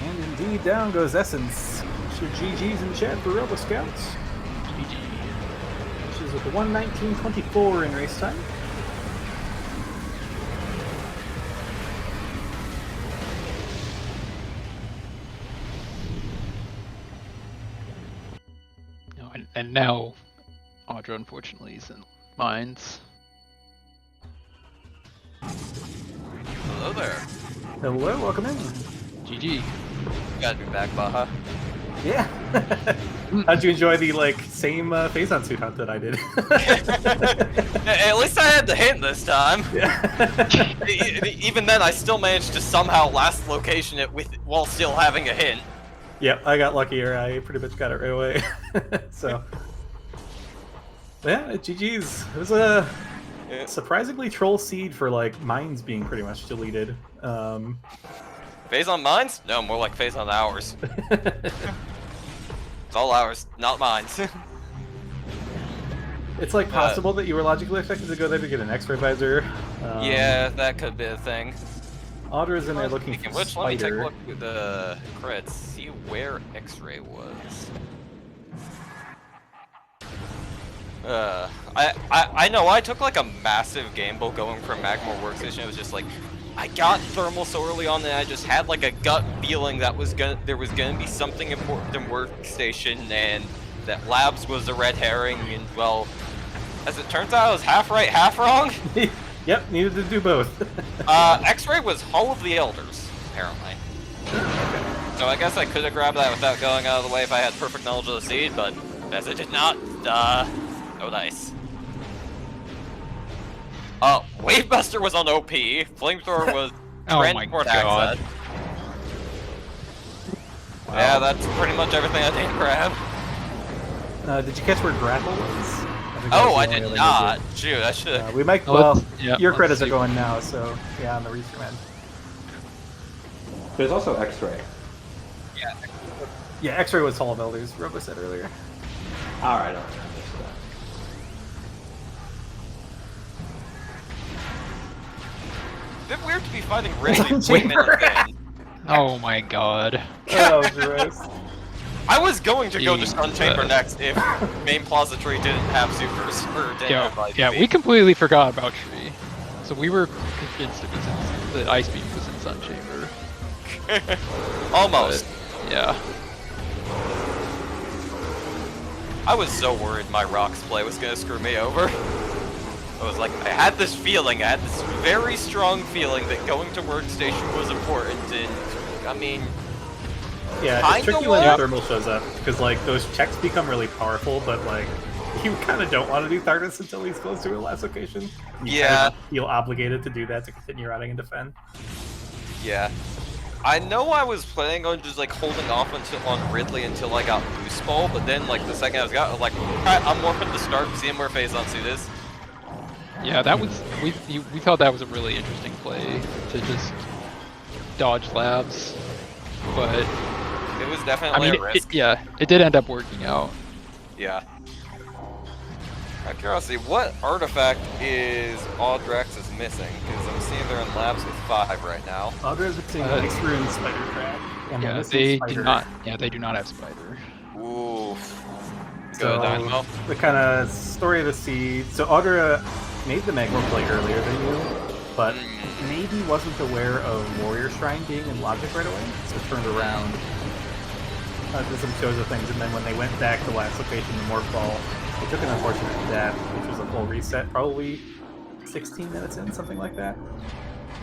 [SPEAKER 1] And indeed, down goes Essence. Your GG's in chat for Robo Scouts. GG. Which is with the 1:19.24 in race time.
[SPEAKER 2] And now, Audra unfortunately is in mines.
[SPEAKER 3] Hello there.
[SPEAKER 1] Hello, welcome in.
[SPEAKER 2] GG.
[SPEAKER 3] You gotta be back, Baja.
[SPEAKER 1] Yeah. How'd you enjoy the same phase-on suit hunt that I did?
[SPEAKER 3] At least I had the hint this time.
[SPEAKER 1] Yeah.
[SPEAKER 3] Even then, I still managed to somehow last location it while still having a hint.
[SPEAKER 1] Yep, I got luckier. I pretty much got it right away. So, yeah, GG's. It was a surprisingly troll seed for mines being pretty much deleted.
[SPEAKER 3] Phase on mines? No, more like phase on ours. It's all ours, not mines.
[SPEAKER 1] It's possible that you were logically expected to go there to get an X-ray visor.
[SPEAKER 3] Yeah, that could be a thing.
[SPEAKER 1] Audra's in there looking for
[SPEAKER 3] Which, let me take a
[SPEAKER 1] spider.
[SPEAKER 3] look at the crits, see where X-ray was. I know I took a massive gamble going from Magma Workstation. It was just I got thermal so early on that I just had a gut feeling that there was gonna be something important in Workstation, and that Labs was a red herring. And well, as it turns out, I was half right, half wrong.
[SPEAKER 1] Yep, needed to do both.
[SPEAKER 3] X-ray was Hall of the Elders, apparently. So I guess I could have grabbed that without going out of the way if I had perfect knowledge of the seed, but as I did not, oh nice. Wavebuster was on OP, Flamethrower was
[SPEAKER 2] Oh my
[SPEAKER 3] transport
[SPEAKER 2] god.
[SPEAKER 3] access. Wow. Yeah, that's pretty much everything I didn't grab.
[SPEAKER 1] Did you catch where grapple was?
[SPEAKER 3] Oh, I did not. Shoot, I should.
[SPEAKER 1] We might.
[SPEAKER 2] Oh,
[SPEAKER 1] Well,
[SPEAKER 2] yeah,
[SPEAKER 1] your
[SPEAKER 2] let's
[SPEAKER 1] credits
[SPEAKER 2] see.
[SPEAKER 1] are going now, so yeah, on the reach command.
[SPEAKER 4] There's also X-ray.
[SPEAKER 3] Yeah.
[SPEAKER 1] Yeah, X-ray was Hall of Elders. Robo said earlier.
[SPEAKER 4] All right, I missed that.
[SPEAKER 3] Bit weird to be fighting Ridley
[SPEAKER 1] One
[SPEAKER 3] 2 minutes
[SPEAKER 1] chamber.
[SPEAKER 3] in.
[SPEAKER 2] Oh my god.
[SPEAKER 1] Oh, gross.
[SPEAKER 3] I was going to go to Sun Chamber
[SPEAKER 2] Jesus.
[SPEAKER 3] next if Main Plaza Tree didn't have supers, or didn't have
[SPEAKER 2] Yeah,
[SPEAKER 3] Ice
[SPEAKER 2] yeah,
[SPEAKER 3] Beam.
[SPEAKER 2] we completely forgot about Tree. So we were convinced it was that Ice Beam was in Sun Chamber.
[SPEAKER 3] Almost.
[SPEAKER 2] But, yeah.
[SPEAKER 3] I was so worried my Rocks play was gonna screw me over. I was like, I had this feeling, I had this very strong feeling that going to Workstation was important, and I mean,
[SPEAKER 1] Yeah,
[SPEAKER 3] Kinda
[SPEAKER 1] it's tricky when
[SPEAKER 3] was.
[SPEAKER 1] thermal shows up because those checks become really powerful, but you kind of don't want to do Thargus until he's close to a last location. You
[SPEAKER 3] Yeah.
[SPEAKER 1] kind of feel obligated to do that to continue routing and defend.
[SPEAKER 3] yeah. I know I was planning on just holding off on Ridley until I got Boost Ball, but then the second I was got, alright, I'm warping to start, seeing where Phase on Suit is.
[SPEAKER 2] Yeah, that was we thought that was a really interesting play to just dodge Labs, but
[SPEAKER 3] It was
[SPEAKER 2] I
[SPEAKER 3] definitely
[SPEAKER 2] mean,
[SPEAKER 3] a risk.
[SPEAKER 2] it did end up working out.
[SPEAKER 3] Yeah. Out of curiosity, what artifact is Audraxys missing? Because I'm seeing they're in labs with 5 right now.
[SPEAKER 1] Audra's mixing Ice Rune Spider Trap. And
[SPEAKER 2] Yeah,
[SPEAKER 1] this
[SPEAKER 2] they
[SPEAKER 1] is
[SPEAKER 2] do
[SPEAKER 1] Spider.
[SPEAKER 2] not. Yeah, they do not have Spider.
[SPEAKER 3] Oof.
[SPEAKER 1] So,
[SPEAKER 3] Go Dynamo.
[SPEAKER 1] the kind of story of the seed. So Audra made the Magma play earlier than you, but maybe wasn't aware of Warrior Shrine being in Logic right away, so turned around. Did some shows of things, and then when they went back to last location, the Morph Ball, they took an unfortunate death, which was a full reset, probably 16 minutes in, something like that.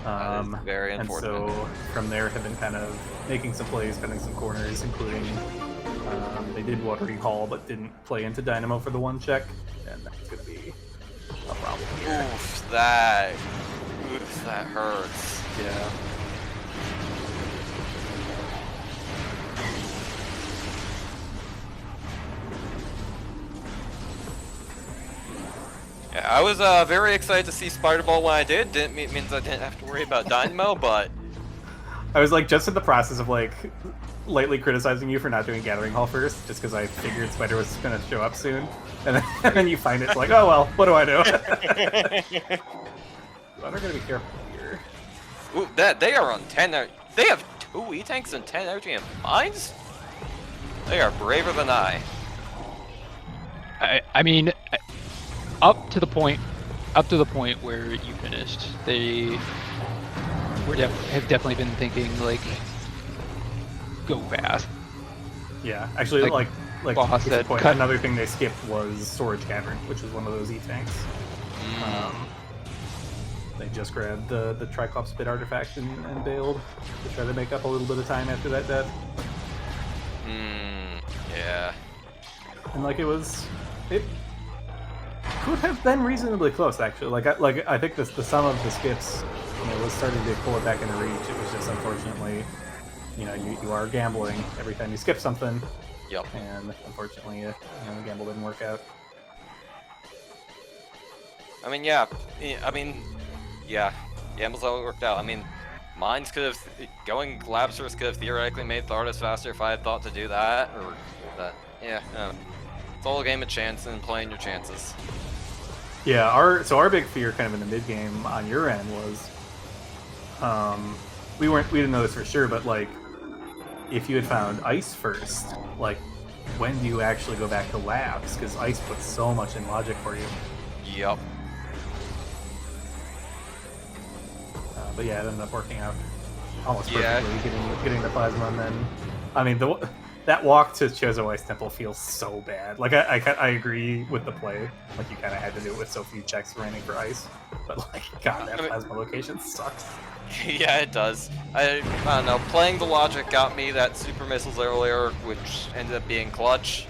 [SPEAKER 3] That is very
[SPEAKER 1] and
[SPEAKER 3] unfortunate.
[SPEAKER 1] so from there have been kind of making some plays, cutting some corners, including they did Watering Hall, but didn't play into Dynamo for the one check, and that's going to be a problem here.
[SPEAKER 3] Oof, that hurts.
[SPEAKER 1] Yeah.
[SPEAKER 3] Yeah, I was very excited to see Spider Ball when I did. Means I didn't have to worry about Dynamo, but
[SPEAKER 1] I was just in the process of lightly criticizing you for not doing Gathering Hall first, just because I figured Spider was going to show up soon, and then you find it's oh well, what do I do? I'm going to be careful here.
[SPEAKER 3] ooh, they are on 10. They have 2 E-tanks and 10 energy and mines. They are braver than I.
[SPEAKER 2] I mean, up to the point where you finished, they have definitely been thinking go fast.
[SPEAKER 1] Yeah, actually, like
[SPEAKER 2] Boss
[SPEAKER 1] to the
[SPEAKER 2] said,
[SPEAKER 1] point,
[SPEAKER 2] cut.
[SPEAKER 1] another thing they skipped was Storage Cavern, which was one of those E-tanks. They just grabbed the Triclops Spit artifact and bailed to try to make up a little bit of time after that death.
[SPEAKER 3] Yeah.
[SPEAKER 1] And like it could have been reasonably close actually. I think the sum of the skips, was starting to pull it back into reach. It was just unfortunately, you are gambling every time you skip something.
[SPEAKER 3] Yep.
[SPEAKER 1] And unfortunately, the gamble didn't work out.
[SPEAKER 3] I mean, yeah. Yeah. Gambles all worked out. I mean, mines could have going Lapsters could have theoretically made Thardus faster if I had thought to do that, or that. Yeah. It's all a game of chance and playing your chances.
[SPEAKER 1] Yeah. Our big fear, kind of in the mid game on your end, was, we didn't know this for sure, but like, if you had found ice first, like, when do you actually go back to labs? Because ice puts so much in logic for you.
[SPEAKER 3] Yep.
[SPEAKER 1] But yeah, it ended up working out almost perfectly, getting the plasma, and then, I mean, that walk to Chozo Ice Temple feels so bad. Like, I agree with the play. Like, you kind of had to do it with so few checks remaining for ice. But, like, God, that plasma location sucks.
[SPEAKER 3] Yeah, it does. I don't know. Playing the logic got me that super missiles earlier, which ended up being clutch.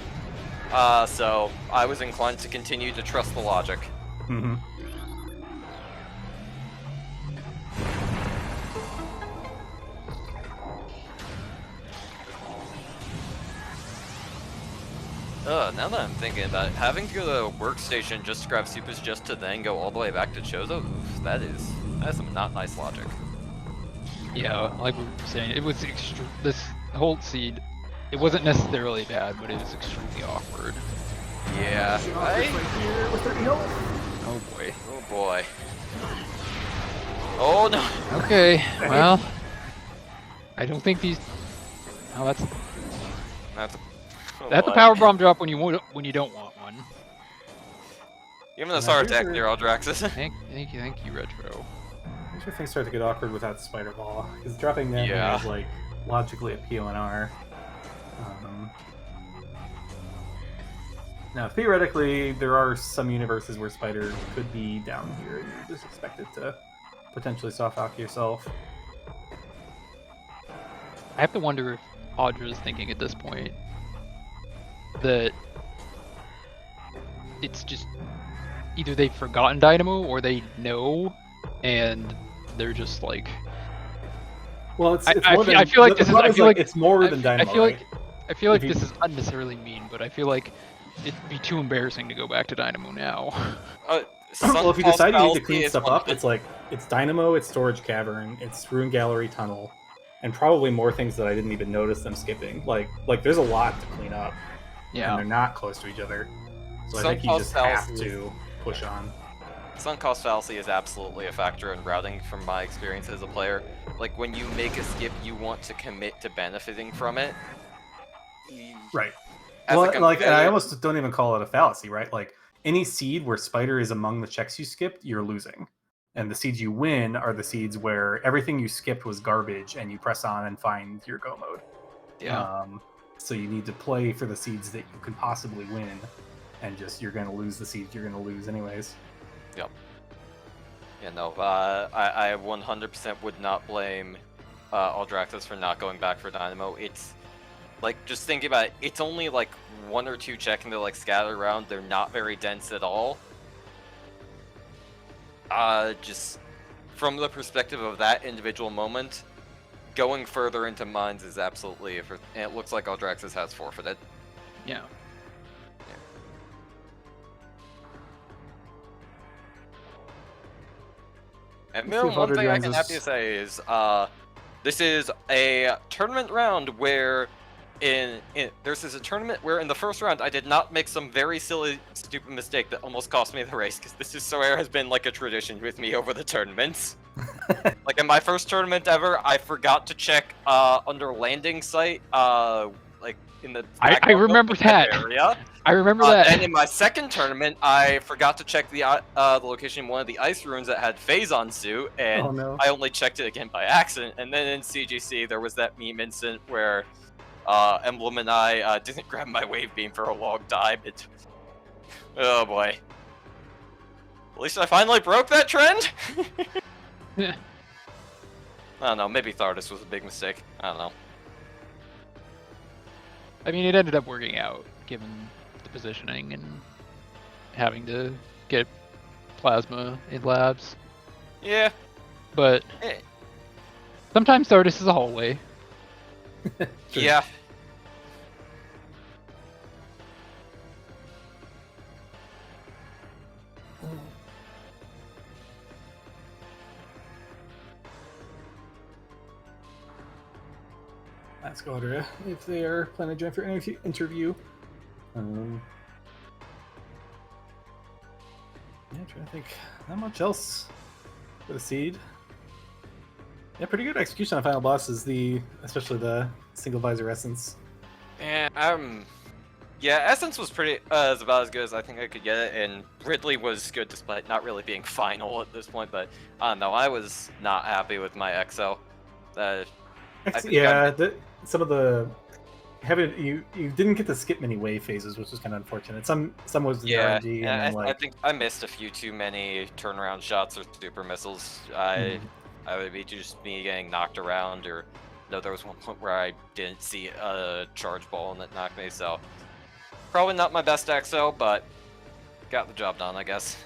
[SPEAKER 3] So I was inclined to continue to trust the logic.
[SPEAKER 1] Mm-hmm.
[SPEAKER 3] Now that I'm thinking about it, having to go to the workstation just to grab supers just to then go all the way back to Chozo, that's some not nice logic.
[SPEAKER 2] Yeah, like we were saying, it was this whole seed. It wasn't necessarily bad, but it was extremely awkward.
[SPEAKER 3] Yeah.
[SPEAKER 2] Oh boy.
[SPEAKER 3] Oh boy. Oh no.
[SPEAKER 2] Okay. Well, I don't think these. Oh, that's a power bomb drop when you don't want one.
[SPEAKER 3] Give him the SAR attack there, Audraxys.
[SPEAKER 2] Thank you, Retro.
[SPEAKER 1] I'm sure things start to get awkward without Spider Ball, because dropping that is like logically a PONR. Now, theoretically, there are some universes where Spider could be down here, and you're just expected to potentially soft lock yourself.
[SPEAKER 2] I have to wonder if Audra is thinking at this point that it's just either they've forgotten Dynamo or they know, and they're just like.
[SPEAKER 1] Well, it's
[SPEAKER 2] I
[SPEAKER 1] more than,
[SPEAKER 2] feel like this is. I feel like
[SPEAKER 1] it's more than Dynamo.
[SPEAKER 2] I feel like this is unnecessarily mean, but I feel like it'd be too embarrassing to go back to Dynamo now.
[SPEAKER 1] Well, if you decide you need to clean stuff up, it's like it's Dynamo, it's Storage Cavern, it's Ruin Gallery Tunnel, and probably more things that I didn't even notice them skipping. Like there's a lot to clean up.
[SPEAKER 2] Yeah.
[SPEAKER 1] And they're not close to each other. So I think you just have to push on.
[SPEAKER 3] Sunk cost fallacy is absolutely a factor in routing from my experience as a player. Like, when you make a skip, you want to commit to benefiting from it.
[SPEAKER 1] Right. Well, and I almost don't even call it a fallacy, right? Like, any seed where Spider is among the checks you skipped, you're losing. And the seeds you win are the seeds where everything you skipped was garbage, and you press on and find your go mode.
[SPEAKER 2] Yeah.
[SPEAKER 1] So you need to play for the seeds that you can possibly win, and just you're going to lose the seeds you're going to lose anyways.
[SPEAKER 3] Yep. Yeah, no, I 100% would not blame Audraxys for not going back for Dynamo. It's like, just thinking about it, it's only like one or two checking to like scatter around. They're not very dense at all. Just from the perspective of that individual moment, going further into mines is absolutely, and it looks like Audraxys has forfeited.
[SPEAKER 2] Yeah.
[SPEAKER 3] And one thing I can happy to say is, this is a tournament round where there's a tournament where in the first round I did not make some very silly, stupid mistake that almost cost me the race, because this is has been like a tradition with me over the tournaments. Like in my first tournament ever, I forgot to check under landing site, like in the
[SPEAKER 2] I remember that
[SPEAKER 3] area.
[SPEAKER 2] I remember that.
[SPEAKER 3] And in my second tournament, I forgot to check the location in one of the ice ruins that had Phazon suit, and I only checked it again by accident. And then in CGC, there was that meme incident where Emblem and I didn't grab my wave beam for a long time. Oh boy. At least I finally broke that trend?
[SPEAKER 2] Yeah.
[SPEAKER 3] I don't know, maybe Thardus was a big mistake. I don't know.
[SPEAKER 2] I mean, it ended up working out, given the positioning and having to get plasma in labs.
[SPEAKER 3] Yeah.
[SPEAKER 2] But
[SPEAKER 3] Eh.
[SPEAKER 2] sometimes Thardus is a hallway.
[SPEAKER 1] True.
[SPEAKER 3] Yeah.
[SPEAKER 1] Ask Audra if they are planning to join for interview. Yeah, trying to think. Not much else for the seed. Yeah, pretty good execution on final bosses. Especially the single visor essence.
[SPEAKER 3] Yeah, Essence was pretty is about as good as I think I could get it, and Ridley was good despite not really being final at this point. But I don't know, I was not happy with my XO. I think
[SPEAKER 1] Some of the you didn't get to skip many wave phases, which was kind of unfortunate. Some was the
[SPEAKER 3] Yeah,
[SPEAKER 1] RNG,
[SPEAKER 3] and
[SPEAKER 1] and then
[SPEAKER 3] I think I missed a few too many turnaround shots or super missiles. I would be just me getting knocked around, or no, there was one point where I didn't see a charge ball and it knocked me. So probably not my best XO, but got the job done, I guess.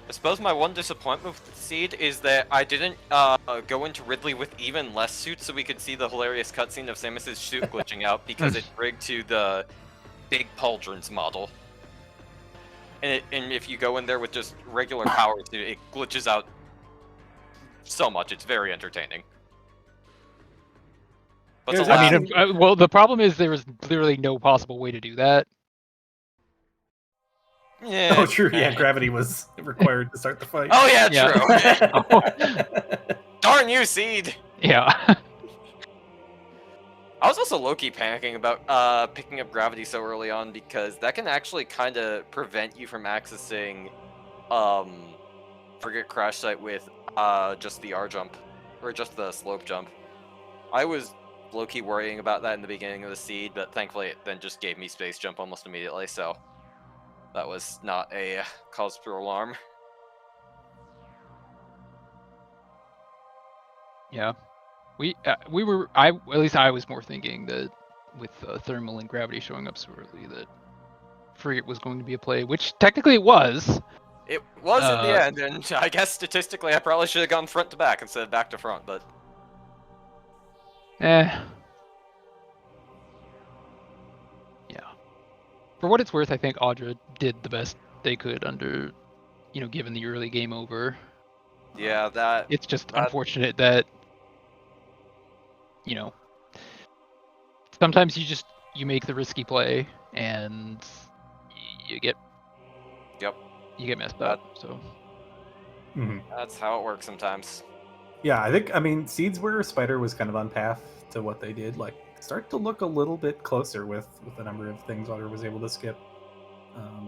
[SPEAKER 3] I suppose my one disappointment with Seed is that I didn't go into Ridley with even less suits so we could see the hilarious cutscene of Samus's suit glitching out because it's rigged to the big pauldrons model. And if you go in there with just regular power suit, it glitches out so much. It's very entertaining. But
[SPEAKER 1] There's
[SPEAKER 2] I mean, well, the problem is there was literally no possible way to do that.
[SPEAKER 3] yeah.
[SPEAKER 1] Oh, true. Yeah, gravity was required to start the fight.
[SPEAKER 3] Oh yeah,
[SPEAKER 2] Yeah.
[SPEAKER 3] true. Darn you, Seed!
[SPEAKER 2] Yeah.
[SPEAKER 3] I was also low-key panicking about picking up gravity so early on because that can actually kind of prevent you from accessing Frigate Crash Site with just the R jump, or just the slope jump. I was low-key worrying about that in the beginning of the seed, but thankfully it then just gave me space jump almost immediately, so that was not a cause for alarm.
[SPEAKER 2] Yeah. At least I was more thinking that with thermal and gravity showing up so early that Frigate was going to be a play, which technically it was.
[SPEAKER 3] It was in the end, and I guess statistically I probably should have gone front to back instead of back to front, but...
[SPEAKER 2] Yeah. For what it's worth, I think Audra did the best they could under, given the early game over.
[SPEAKER 3] Yeah,
[SPEAKER 2] It's just unfortunate that, sometimes you make the risky play and you get messed up. So
[SPEAKER 3] that's how it works sometimes.
[SPEAKER 1] Yeah, I mean, Seeds where Spider was kind of on path to what they did, like, start to look a little bit closer with the number of things Audra was able to skip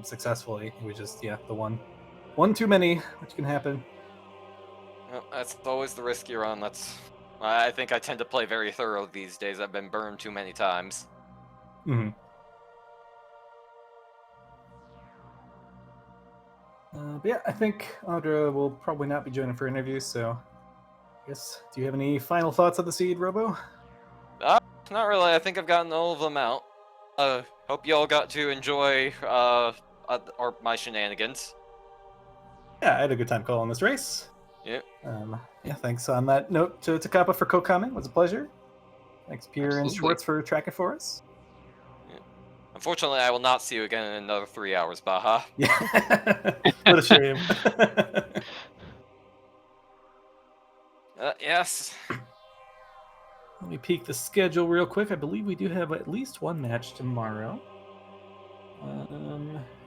[SPEAKER 1] successfully. It was just, the one too many, which can happen.
[SPEAKER 3] Well, that's always the risk you're on. I think I tend to play very thorough these days. I've been burned too many times.
[SPEAKER 1] But yeah, I think Audra will probably not be joining for interviews, so I guess, do you have any final thoughts on the seed, Robo?
[SPEAKER 3] Not really. I think I've gotten all of them out. Hope you all got to enjoy my shenanigans.
[SPEAKER 1] Yeah, I had a good time calling this race.
[SPEAKER 3] Yep.
[SPEAKER 1] Yeah, thanks on that note to Takapa for co-comment. It was a pleasure. Thanks, Pierre and Schwartz, for tracking for us.
[SPEAKER 3] Yeah. Unfortunately, I will not see you again in another 3 hours, Baha.
[SPEAKER 1] Yeah. What a shame.
[SPEAKER 3] Yes.
[SPEAKER 1] Let me peek the schedule real quick. I believe we do have at least one match tomorrow.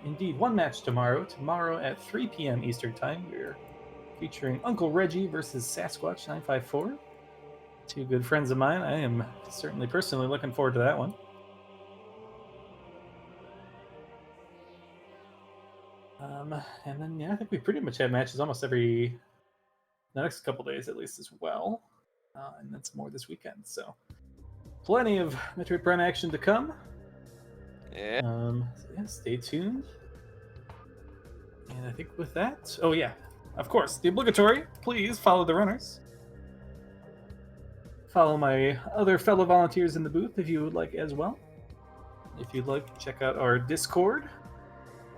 [SPEAKER 1] Indeed, one match tomorrow. Tomorrow at 3 p.m. Eastern Time, we're featuring Uncle Reggie versus Sasquatch 954. Two good friends of mine. I am certainly personally looking forward to that one. And then yeah, I think we pretty much have matches almost the next couple days at least as well, and then some more this weekend. So plenty of Metroid Prime action to come.
[SPEAKER 3] Yeah.
[SPEAKER 1] So yeah, stay tuned. And I think with that, oh yeah, of course, the obligatory. Please follow the runners. Follow my other fellow volunteers in the booth if you would like as well. If you'd like, check out our Discord.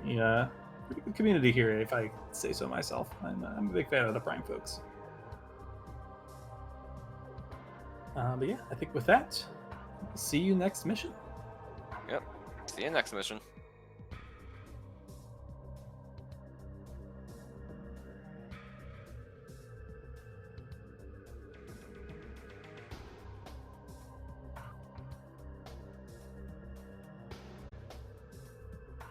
[SPEAKER 1] Yeah, pretty good community here, if I say so myself. I'm a big fan of the Prime folks. But yeah, I think with that, see you next mission.
[SPEAKER 3] Yep. See you next mission.